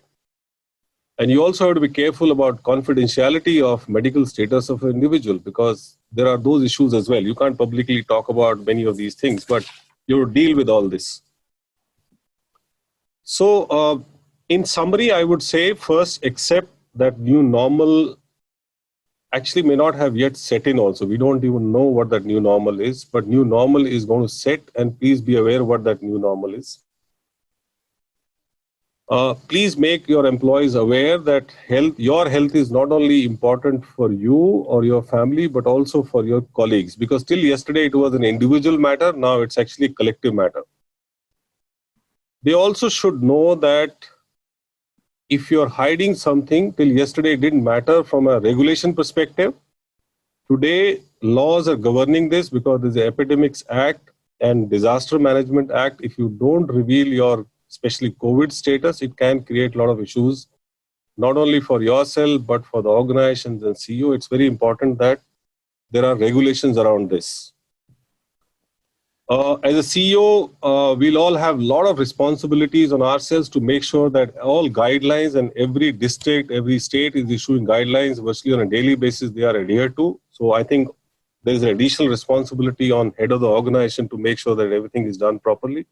And you also have to be careful about confidentiality of medical status of an individual, because there are those issues as well. You can't publicly talk about many of these things, but you have to deal with all this. So in summary, I would say first, accept that new normal actually may not have yet set in also. We don't even know what that new normal is, but new normal is going to set, and please be aware what that new normal is. Please make your employees aware that your health is not only important for you or your family, but also for your colleagues, because till yesterday it was an individual matter, now it's actually a collective matter. They also should know that if you're hiding something, till yesterday it didn't matter from a regulation perspective. Today, laws are governing this because there's the Epidemics Act and Disaster Management Act. If you don't reveal your, especially COVID status, it can create a lot of issues, not only for yourself, but for the organizations and CEO. It's very important that there are regulations around this. As a CEO, we'll all have a lot of responsibilities on ourselves to make sure that all guidelines, and every district, every state is issuing guidelines virtually on a daily basis they are adhered to. So I think there is an additional responsibility on head of the organization to make sure that everything is done properly.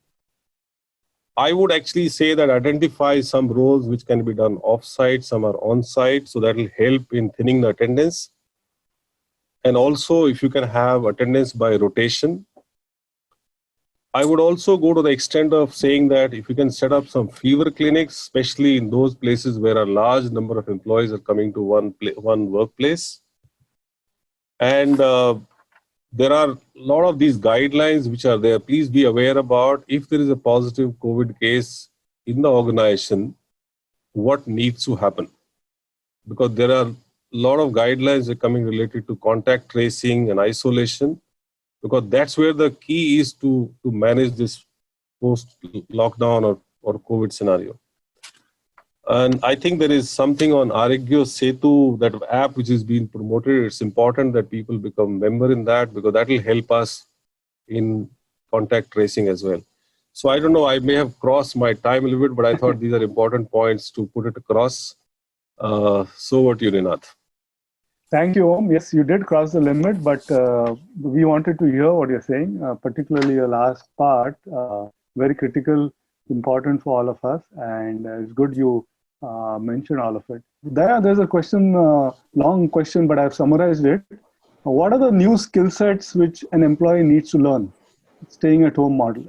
I would actually say that identify some roles which can be done off-site, some are on-site, so that will help in thinning the attendance. And also, if you can have attendance by rotation. I would also go to the extent of saying that if you can set up some fever clinics, especially in those places where a large number of employees are coming to one workplace. And there are a lot of these guidelines which are there. Please be aware about if there is a positive COVID case in the organization, what needs to happen. Because there are a lot of guidelines that are coming related to contact tracing and isolation. Because that's where the key is to manage this post-lockdown or COVID scenario. And I think there is something on Arogya Setu, that app which is being promoted. It's important that people become member in that, because that will help us in contact tracing as well. So I don't know, I may have crossed my time a little bit, but I thought these are important points to put it across. So what do you, Dayanand? Thank you, Om. Yes, you did cross the limit, but we wanted to hear what you're saying, particularly your last part, very critical, important for all of us, and it's good you mentioned all of it. There's a question, long question, but I've summarized it. What are the new skill sets which an employee needs to learn, staying at home model?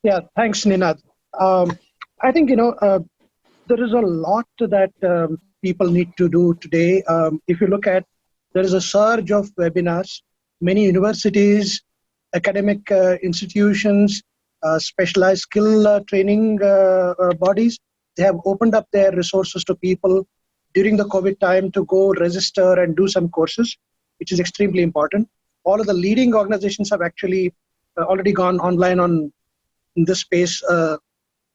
Yeah, thanks, Ninad. I think, there is a lot that people need to do today. If you look at, there is a surge of webinars. Many universities, academic institutions, specialized skill training bodies, they have opened up their resources to people during the COVID time to go register and do some courses, which is extremely important. All of the leading organizations have actually already gone online in this space a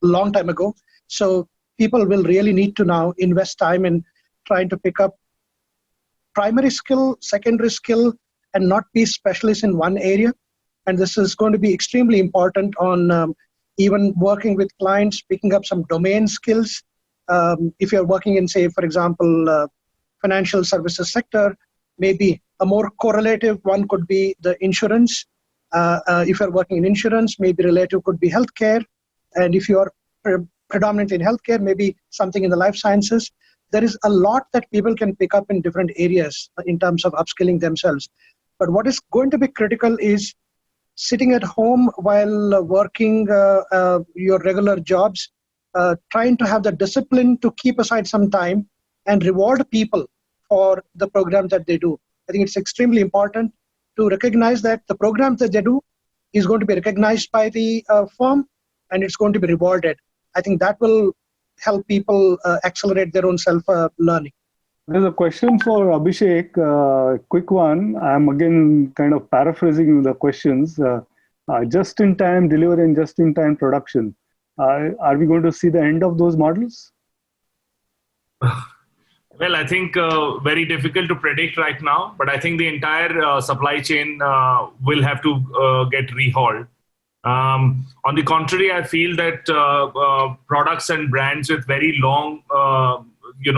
long time ago. So people will really need to now invest time in trying to pick up primary skill, secondary skill, and not be specialists in one area. And this is going to be extremely important on even working with clients, picking up some domain skills. If you're working in, say, for example, financial services sector, maybe a more correlative one could be the insurance. If you're working in insurance, maybe relative could be healthcare. And if you're predominantly in healthcare, maybe something in the life sciences. There is a lot that people can pick up in different areas in terms of upskilling themselves. But what is going to be critical is sitting at home while working your regular jobs, trying to have the discipline to keep aside some time and reward people for the programs that they do. I think it's extremely important to recognize that the programs that they do is going to be recognized by the firm and it's going to be rewarded. I think that will help people accelerate their own self-learning. There's a question for Abhishek, quick one. I'm again kind of paraphrasing the questions. Just-in-time delivery and just-in-time production. Are we going to see the end of those models? Well, I think very difficult to predict right now, but I think the entire supply chain will have to get rehauled. On the contrary, I feel that products and brands with very long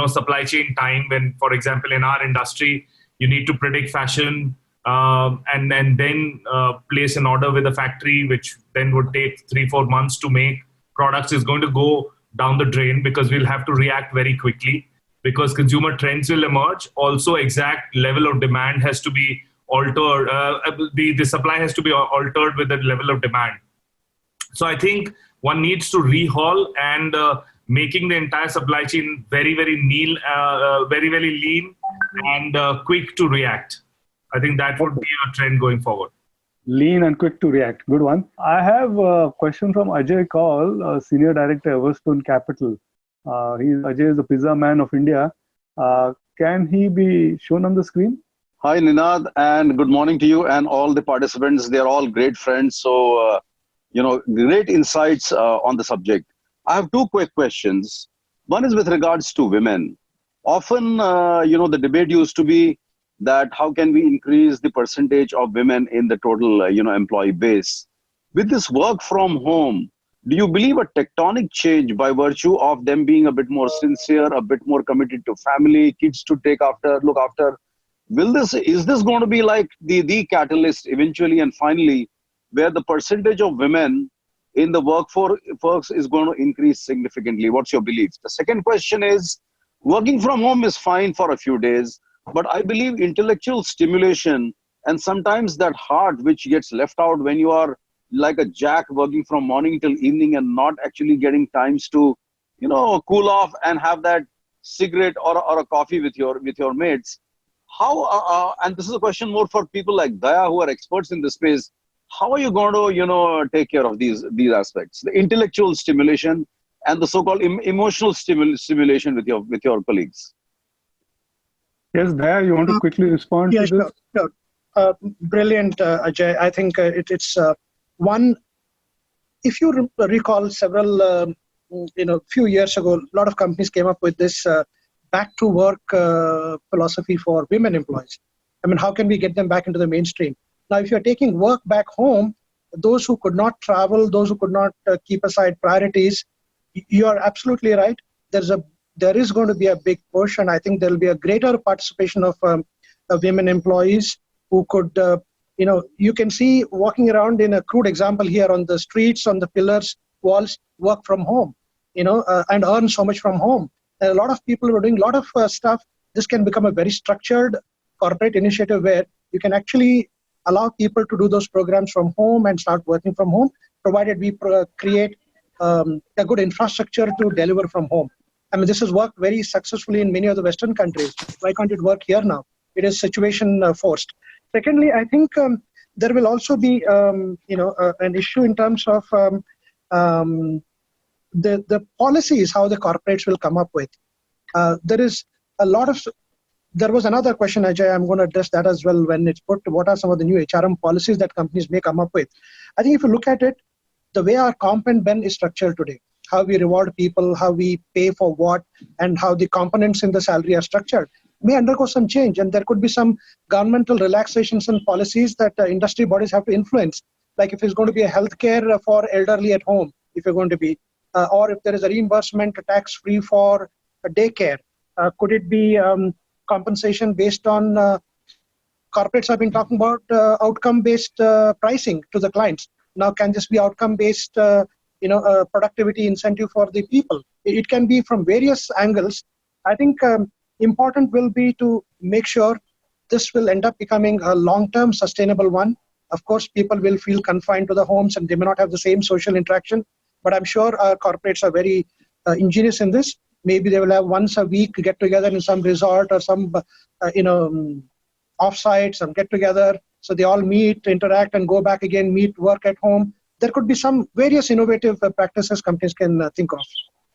supply chain time, when, for example, in our industry, you need to predict fashion and then place an order with a factory, which then would take 3-4 months to make products, is going to go down the drain because we'll have to react very quickly because consumer trends will emerge. Also, exact level of demand has to be altered. The supply has to be altered with the level of demand. So I think one needs to rehaul and making the entire supply chain very, very lean, and quick to react. I think that would be a trend going forward. Lean and quick to react. Good one. I have a question from Ajay Kaul, Senior Director, Everstone Capital. Ajay is the pizza man of India. Can he be shown on the screen? Hi, Ninad, and good morning to you and all the participants. They're all great friends. So, great insights on the subject. I have two quick questions. One is with regards to women. Often, the debate used to be that how can we increase the percentage of women in the total, employee base. With this work from home, do you believe a tectonic change by virtue of them being a bit more sincere, a bit more committed to family, kids to look after? Is this going to be like the catalyst eventually and finally, where the percentage of women in the workforce is going to increase significantly? What's your belief? The second question is, working from home is fine for a few days, but I believe intellectual stimulation and sometimes that heart which gets left out when you are like a jack working from morning till evening and not actually getting times to, cool off and have that cigarette or a coffee with your mates. How, and this is a question more for people like Daya who are experts in this space, how are you going to, take care of these aspects, the intellectual stimulation and the so-called emotional stimulation with your colleagues? Yes, Daya, you want to quickly respond to this? Sure. Brilliant, Ajay. I think it's one. If you recall, several, few years ago, a lot of companies came up with this back to work philosophy for women employees. I mean, how can we get them back into the mainstream? Now, if you're taking work back home, those who could not travel, those who could not keep aside priorities, you are absolutely right. There is going to be a big push, and I think there will be a greater participation of women employees who could, you can see walking around in a crude example here on the streets, on the pillars, walls, work from home, and earn so much from home. There are a lot of people who are doing a lot of stuff. This can become a very structured corporate initiative where you can actually allow people to do those programs from home and start working from home. provided we create a good infrastructure to deliver from home. I mean, this has worked very successfully in many of the Western countries. Why can't it work here now? It is situation forced. Secondly, I think there will also be, an issue in terms of the policies, how the corporates will come up with. There is a lot of. There was another question, Ajay. I'm going to address that as well when it's put. What are some of the new HRM policies that companies may come up with? I think if you look at it, the way our comp and ben is structured today, how we reward people, how we pay for what, and how the components in the salary are structured, may undergo some change. And there could be some governmental relaxations and policies that industry bodies have to influence. Like if it's going to be a healthcare for elderly at home, if you're going to be, or if there is a reimbursement tax-free for a daycare, could it be compensation based on corporates have been talking about outcome-based pricing to the clients. Now, can this be outcome-based, productivity incentive for the people? It can be from various angles. I think important will be to make sure this will end up becoming a long-term sustainable one. Of course, people will feel confined to the homes and they may not have the same social interaction, but I'm sure our corporates are very ingenious in this. Maybe they will have once a week get together in some resort or some, offsite, some get together. So they all meet, interact, and go back again, meet, work at home. There could be some various innovative practices companies can think of.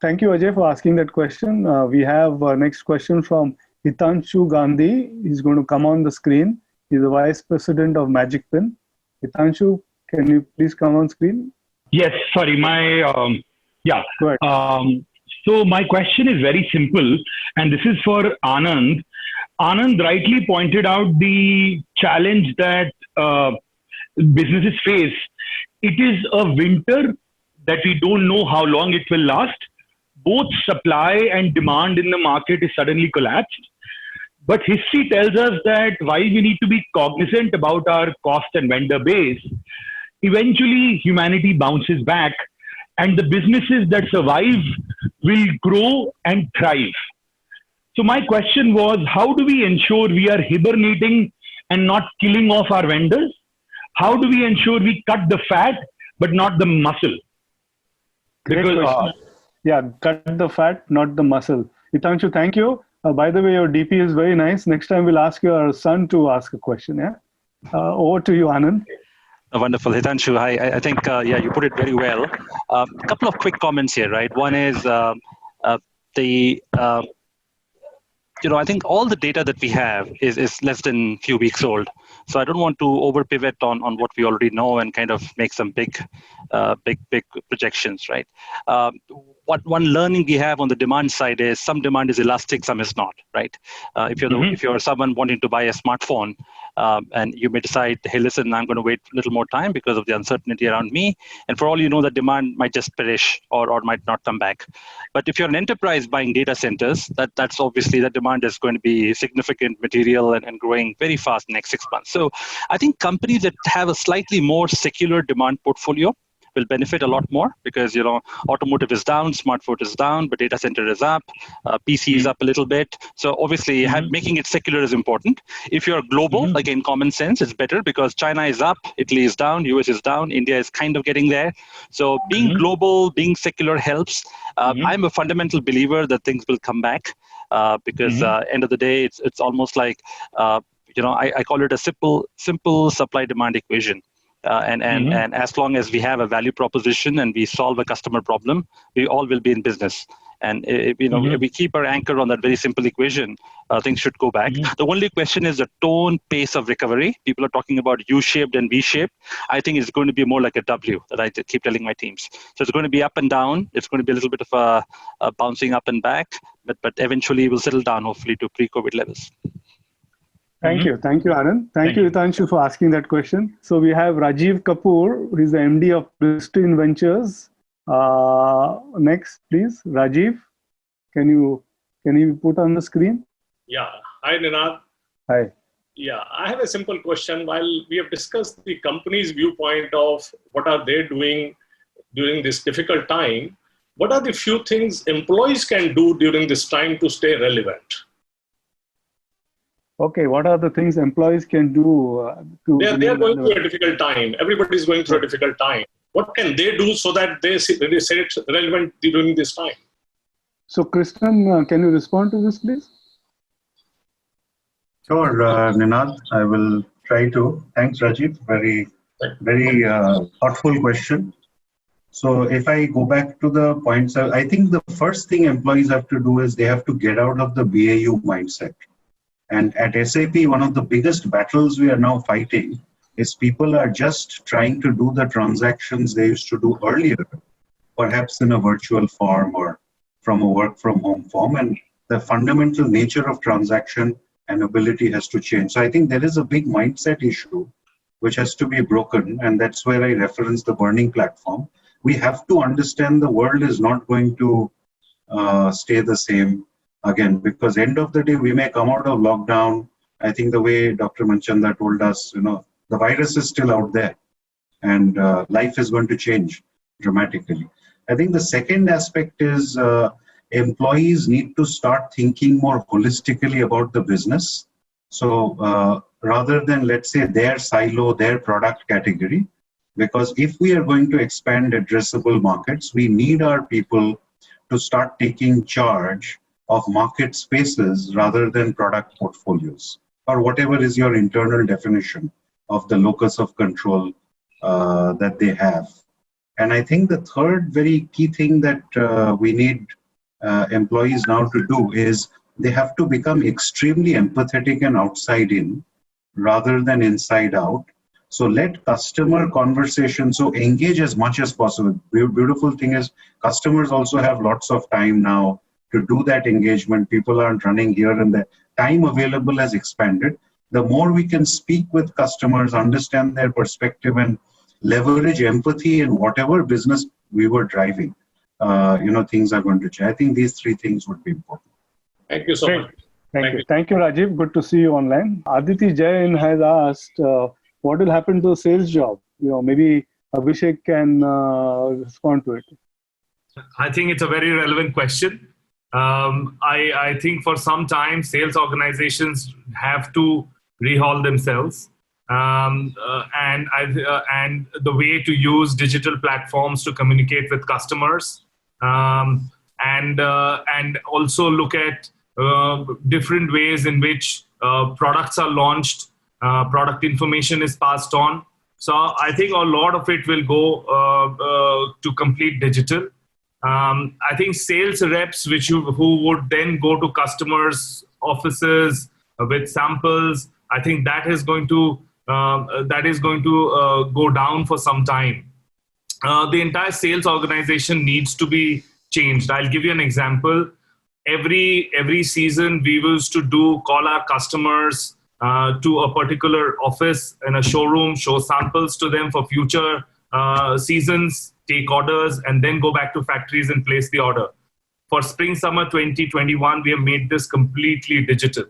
Thank you, Ajay, for asking that question. We have next question from Hitanshu Gandhi. He's going to come on the screen. He's the Vice President of Magic Pin. Hitanshu, can you please come on screen? Yes, sorry, Go ahead. So my question is very simple, and this is for Anand. Anand rightly pointed out the challenge that businesses face. It is a winter that we don't know how long it will last. Both supply and demand in the market is suddenly collapsed. But history tells us that while we need to be cognizant about our cost and vendor base, eventually humanity bounces back and the businesses that survive will grow and thrive. So my question was, how do we ensure we are hibernating and not killing off our vendors? How do we ensure we cut the fat but not the muscle? Because cut the fat, not the muscle. Hitanshu, thank you. By the way, your DP is very nice. Next time we'll ask your son to ask a question. Yeah. Over to you, Anand. Wonderful. Hitanshu, I think, you put it very well. A couple of quick comments here, right? One is I think all the data that we have is less than a few weeks old. So I don't want to over pivot on what we already know and kind of make some big projections, right? One learning we have on the demand side is some demand is elastic, some is not, right? If you're someone wanting to buy a smartphone, and you may decide, hey, listen, I'm going to wait a little more time because of the uncertainty around me. And for all you know, the demand might just perish or might not come back. But if you're an enterprise buying data centers, that's obviously the demand is going to be significant, material, and growing very fast in the next 6 months. So I think companies that have a slightly more secular demand portfolio will benefit a lot more because, automotive is down, smartphone is down, but data center is up, PC is up a little bit. So obviously making it secular is important. If you're global, again, common sense, it's better because China is up, Italy is down, US is down, India is kind of getting there. So being global, being secular helps. I'm a fundamental believer that things will come back because end of the day, it's almost like, I call it a simple supply-demand equation. And as long as we have a value proposition and we solve a customer problem, we all will be in business. And if we keep our anchor on that very simple equation, things should go back. The only question is the tone, pace of recovery. People are talking about U-shaped and V-shaped. I think it's going to be more like a W that I keep telling my teams. So it's going to be up and down. It's going to be a little bit of a bouncing up and back, but eventually we'll settle down, hopefully, to pre-COVID levels. Thank you, Anand. Thank you, Hitanshu, for asking that question. So we have Rajiv Kapoor, who is the MD of Pristine Ventures. Next, please, Rajiv. Can you put on the screen? Yeah. Hi, Ninad. Hi. Yeah, I have a simple question. While we have discussed the company's viewpoint of what are they doing during this difficult time, what are the few things employees can do during this time to stay relevant? Okay, what are the things employees can do? They are going through a difficult time. Everybody is going through a difficult time. What can they do so that they stay relevant during this time? So, Krishnan, can you respond to this, please? Sure, Ninad, I will try to. Thanks, Rajiv. Very thoughtful question. So if I go back to the points, I think the first thing employees have to do is they have to get out of the BAU mindset. And at SAP, one of the biggest battles we are now fighting is people are just trying to do the transactions they used to do earlier, perhaps in a virtual form or from a work from home form. And the fundamental nature of transaction and ability has to change. So I think there is a big mindset issue which has to be broken. And that's where I reference the burning platform. We have to understand the world is not going to stay the same again, because end of the day, we may come out of lockdown. I think the way Dr. Manchanda told us, the virus is still out there and life is going to change dramatically. I think the second aspect is employees need to start thinking more holistically about the business. So rather than, let's say, their silo, their product category, because if we are going to expand addressable markets, we need our people to start taking charge of market spaces rather than product portfolios, or whatever is your internal definition of the locus of control that they have. And I think the third very key thing that we need employees now to do is they have to become extremely empathetic and outside in rather than inside out. So let customer conversation, so engage as much as possible. Beautiful thing is customers also have lots of time now to do that engagement. People aren't running here and there. Time available has expanded. The more we can speak with customers, understand their perspective and leverage empathy in whatever business we were driving, things are going to change. I think these three things would be important. Thank you so much. Thank you. Thank you, Rajiv. Good to see you online. Aditi Jain has asked, what will happen to the sales job? Maybe Abhishek can respond to it. I think it's a very relevant question. I think for some time, sales organizations have to rehaul themselves. And the way to use digital platforms to communicate with customers, and also look at different ways in which products are launched, product information is passed on. So I think a lot of it will go to complete digital. I think sales reps, who would then go to customers' offices with samples, I think that is going to go down for some time. The entire sales organization needs to be changed. I'll give you an example. Every season, we used to call our customers to a particular office in a showroom, show samples to them for future seasons, take orders, and then go back to factories and place the order. For spring summer 2021, we have made this completely digital.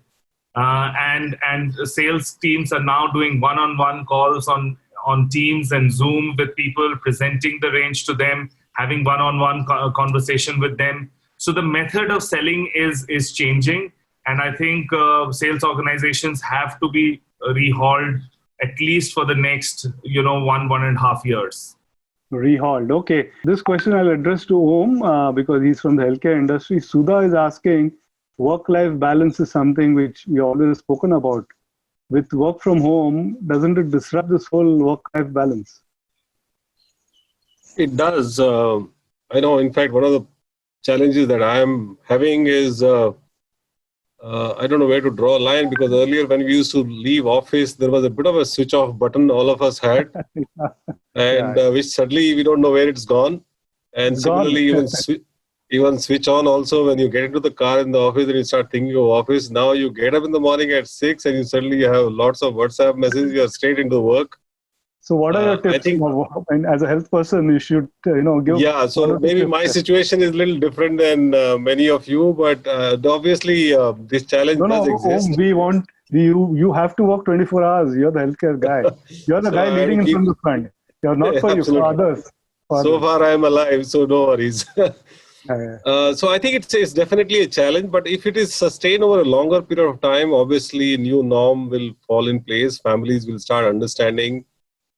And sales teams are now doing one-on-one calls on Teams and Zoom with people, presenting the range to them, having one-on-one conversation with them. So the method of selling is changing. And I think sales organizations have to be rehauled at least for the next, 1.5 years. Rehauled. Okay. This question I'll address to Om because he's from the healthcare industry. Sudha is asking, work-life balance is something which we always spoken about. With work from home, doesn't it disrupt this whole work-life balance? It does. I know, in fact, one of the challenges that I am having is I don't know where to draw a line, because earlier when we used to leave office, there was a bit of a switch off button all of us had, and which suddenly we don't know where it's gone. And it's similarly, even switch on also when you get into the car in the office and you start thinking of office. Now you get up in the morning at 6 and you suddenly have lots of WhatsApp messages. You are straight into work. So what are your tips? I think, and as a health person, you should, give... Yeah, so maybe my situation is a little different than many of you, but obviously this challenge does exist. You have to work 24 hours. You're the healthcare guy. You're the guy leading in from the front. You're not for you, for others. So far I'm alive, so no worries. So I think it's definitely a challenge, but if it is sustained over a longer period of time, obviously new norm will fall in place. Families will start understanding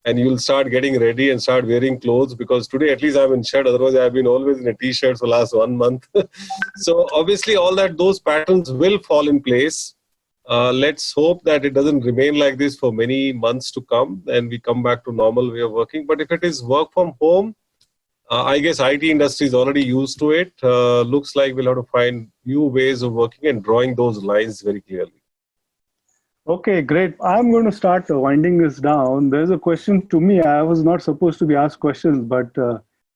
and you'll start getting ready and start wearing clothes, because today at least I'm in shirt, otherwise I've been always in a t-shirt for the last 1 month. So obviously those patterns will fall in place. Let's hope that it doesn't remain like this for many months to come and we come back to normal way of working. But if it is work from home, I guess IT industry is already used to it. Looks like we'll have to find new ways of working and drawing those lines very clearly. Okay, great. I'm going to start winding this down. There's a question to me. I was not supposed to be asked questions, but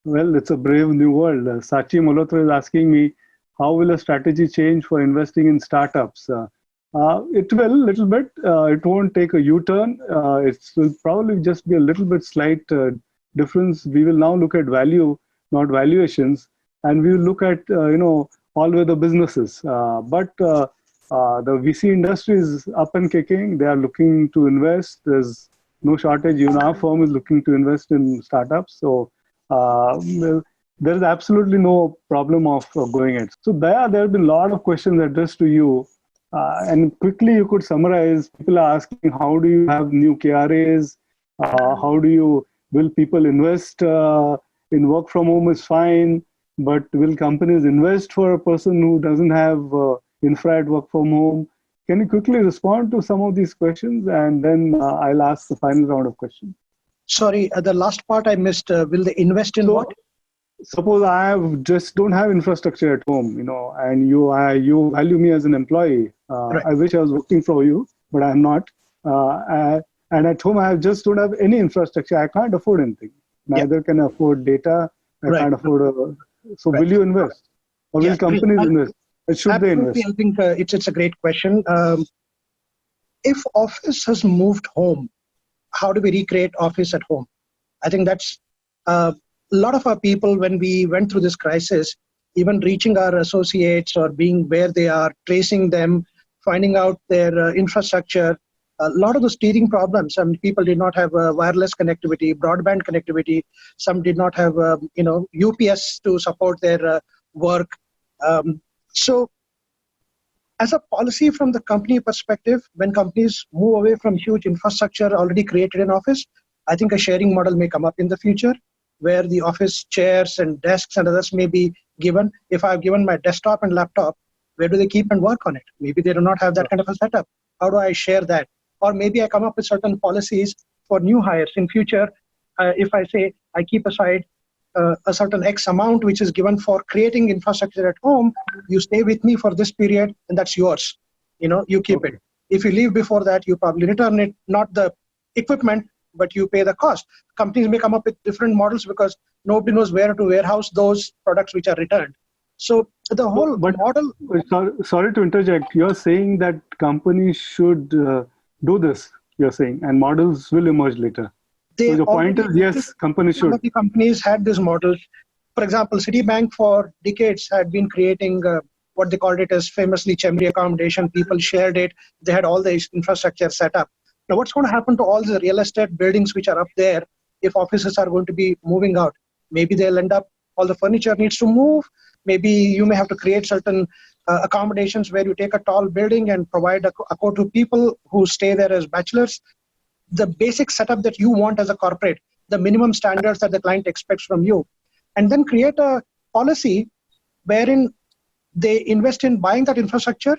well, it's a brave new world. Sachi Malhotra is asking me, how will a strategy change for investing in startups? It will, a little bit. It won't take a U-turn. It will probably just be a little bit slight difference. We will now look at value, not valuations, and we will look at, all-weather businesses. But the VC industry is up and kicking. They are looking to invest. There's no shortage. Even our firm is looking to invest in startups. So there is absolutely no problem of going it. So there have been a lot of questions addressed to you. And quickly you could summarize. People are asking, how do you have new KRAs? Will people invest in work from home is fine, but will companies invest for a person who doesn't have infra at work from home? Can you quickly respond to some of these questions, and then I'll ask the final round of questions. Sorry, the last part I missed. Will they invest in what? Suppose I just don't have infrastructure at home, and you value me as an employee. Right. I wish I was working for you, but I'm not. And at home, I just don't have any infrastructure. I can't afford anything. Neither can I afford data. I can't afford. So will you invest, or will companies invest? Should they invest? I think it's a great question. If office has moved home, how do we recreate office at home? I think that's a lot of our people, when we went through this crisis, even reaching our associates or being where they are, tracing them, finding out their infrastructure, a lot of the steering problems. Some people did not have wireless connectivity, broadband connectivity. Some did not have, UPS to support their work. So as a policy from the company perspective, when companies move away from huge infrastructure already created in office, I think a sharing model may come up in the future where the office chairs and desks and others may be given. If I've given my desktop and laptop, where do they keep and work on it? Maybe they do not have that kind of a setup. How do I share that? Or maybe I come up with certain policies for new hires in future. If I say I keep aside a certain X amount which is given for creating infrastructure at home, you stay with me for this period and that's yours. You keep it. If you leave before that, you probably return it, not the equipment, but you pay the cost. Companies may come up with different models because nobody knows where to warehouse those products which are returned. So the whole model... Sorry to interject. You're saying that companies should do this, you're saying, and models will emerge later. So your point is, yes, companies should. Some of the companies had these models. For example, Citibank for decades had been creating what they called it as famously Chemri accommodation. People shared it. They had all the infrastructure set up. Now, what's going to happen to all the real estate buildings which are up there if offices are going to be moving out? Maybe they'll end up, all the furniture needs to move. Maybe you may have to create certain accommodations where you take a tall building and provide a quota to people who stay there as bachelors. The basic setup that you want as a corporate, the minimum standards that the client expects from you, and then create a policy wherein they invest in buying that infrastructure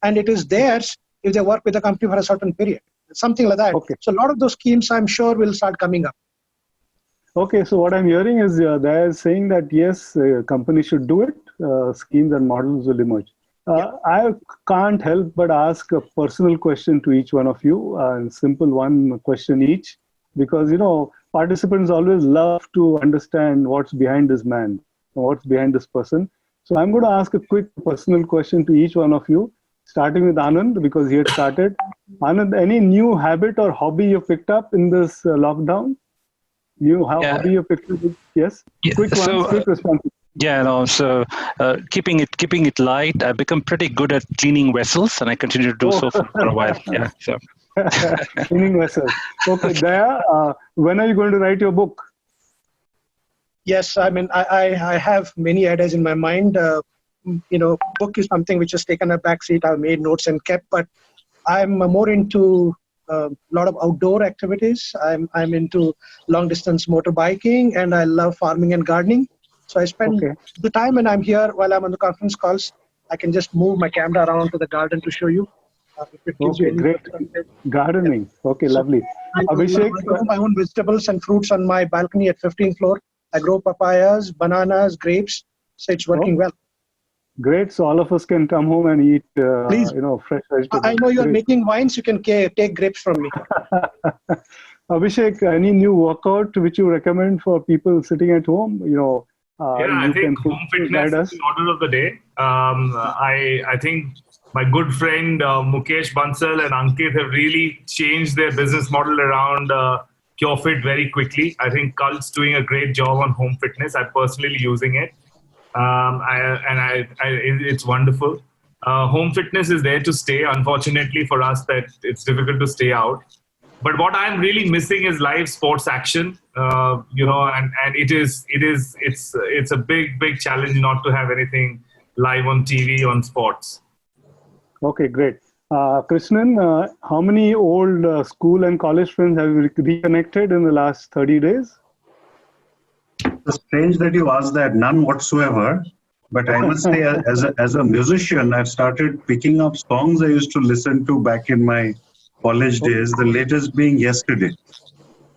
and it is theirs if they work with the company for a certain period. Something like that. Okay. So a lot of those schemes, I'm sure, will start coming up. Okay, so what I'm hearing is they're saying that yes, companies should do it. Schemes and models will emerge. I can't help but ask a personal question to each one of you, simple one question each, because participants always love to understand what's behind this man, what's behind this person. So I'm going to ask a quick personal question to each one of you, starting with Anand, because he had started. Anand, any new habit or hobby you picked up in this lockdown? Hobby you picked up? Yes? Yeah. Quick response. So keeping it light, I've become pretty good at cleaning vessels, and I continue to do so for a while. Yeah, so. Cleaning vessels. Okay, Daya, when are you going to write your book? Yes, I mean, I have many ideas in my mind. Book is something which has taken a back seat. I've made notes and kept, but I'm more into a lot of outdoor activities. I'm into long distance motorbiking, and I love farming and gardening. So I spend the time when I'm here, while I'm on the conference calls, I can just move my camera around to the garden to show you. If it gives you any great. Gardening. Okay, so lovely. Abhishek, I grow my own vegetables and fruits on my balcony at 15th floor. I grow papayas, bananas, grapes. So it's working well. Great. So all of us can come home and eat, Please. Fresh vegetables. I know you're making wines. You can take grapes from me. Abhishek, any new workout which you recommend for people sitting at home? I think home fitness is the order of the day. I think my good friend Mukesh Bansal and Ankit have really changed their business model around CureFit very quickly. I think Cult's doing a great job on home fitness. I'm personally using it. It's wonderful. Home fitness is there to stay. Unfortunately for us, that it's difficult to stay out. But what I'm really missing is live sports action. And it's a big challenge not to have anything live on TV on sports. Okay, great. Krishnan, how many old school and college friends have you reconnected in the last 30 days? It's strange that you asked that. None whatsoever. But I must say, as a musician, I've started picking up songs I used to listen to back in my college days, the latest being Yesterday.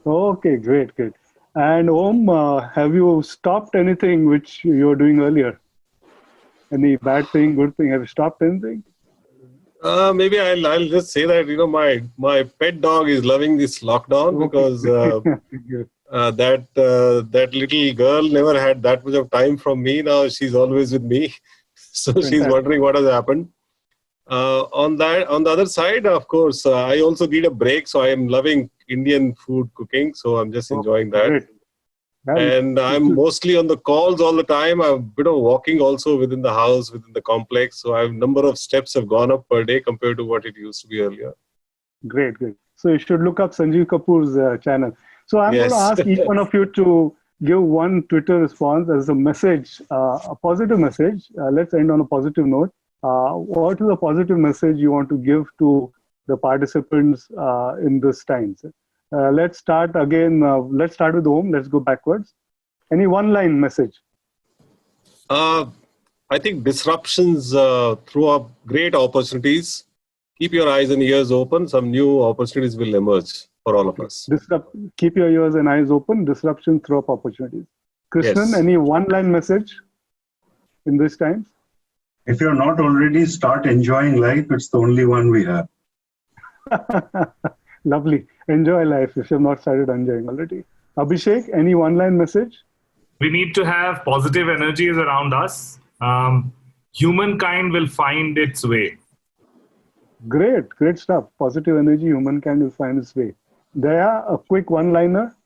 Okay, great. And Om, have you stopped anything which you were doing earlier? Any bad thing, good thing? Have you stopped anything? Maybe I'll just say that, my pet dog is loving this lockdown because that little girl never had that much of time from me. Now she's always with me. So she's wondering what has happened. On the other side, of course, I also need a break. So I am loving Indian food cooking. So I'm just enjoying that. Great. And I'm mostly on the calls all the time. I'm a bit of walking also within the house, within the complex. So a number of steps have gone up per day compared to what it used to be earlier. Great. So you should look up Sanjeev Kapoor's channel. So I'm going to ask each one of you to give one Twitter response as a message, a positive message. Let's end on a positive note. What is a positive message you want to give to the participants in this time? Let's start again. Let's start with Om. Let's go backwards. Any one-line message? I think disruptions throw up great opportunities. Keep your eyes and ears open. Some new opportunities will emerge for all of us. Keep your ears and eyes open. Disruption throw up opportunities. Krishnan, any one-line message in this time? If you're not already, start enjoying life. It's the only one we have. Lovely. Enjoy life if you've not started enjoying already. Abhishek, any one-line message? We need to have positive energies around us. Humankind will find its way. Great stuff. Positive energy, humankind will find its way. Daya, a quick one-liner.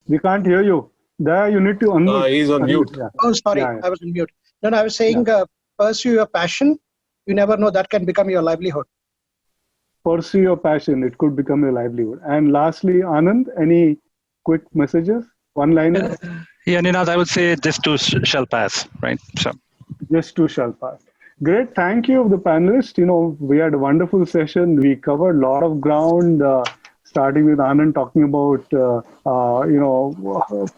We can't hear you. Daya, you need to unmute. He's on mute. Yeah. Oh, sorry. Yeah. I was on mute. No, I was saying pursue your passion. You never know, that can become your livelihood. Pursue your passion. It could become your livelihood. And lastly, Anand, any quick messages? One-liner? Yeah, Ninad, I would say this too shall pass, right? So. Just too shall pass. Great. Thank you, the panelists. We had a wonderful session. We covered a lot of ground, starting with Anand talking about,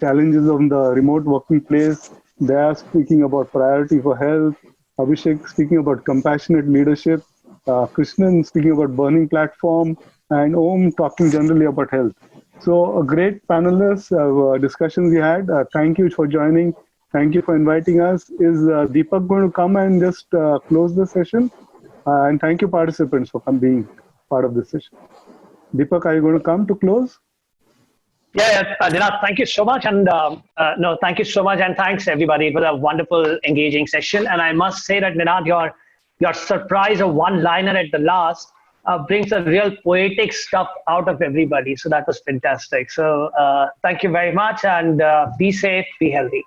challenges on the remote working place. They are speaking about priority for health. Abhishek speaking about compassionate leadership. Krishnan speaking about burning platform. And Om talking generally about health. So a great panelists discussions we had. Thank you for joining. Thank you for inviting us. Is Deepak going to come and just close the session? And thank you participants for being part of this session. Deepak, are you going to come to close? Yeah, Dinat, thank you so much. And thank you so much. And thanks everybody. It was a wonderful, engaging session. And I must say that Dinat, your surprise of one-liner at the last brings a real poetic stuff out of everybody. So that was fantastic. So thank you very much, and be safe, be healthy.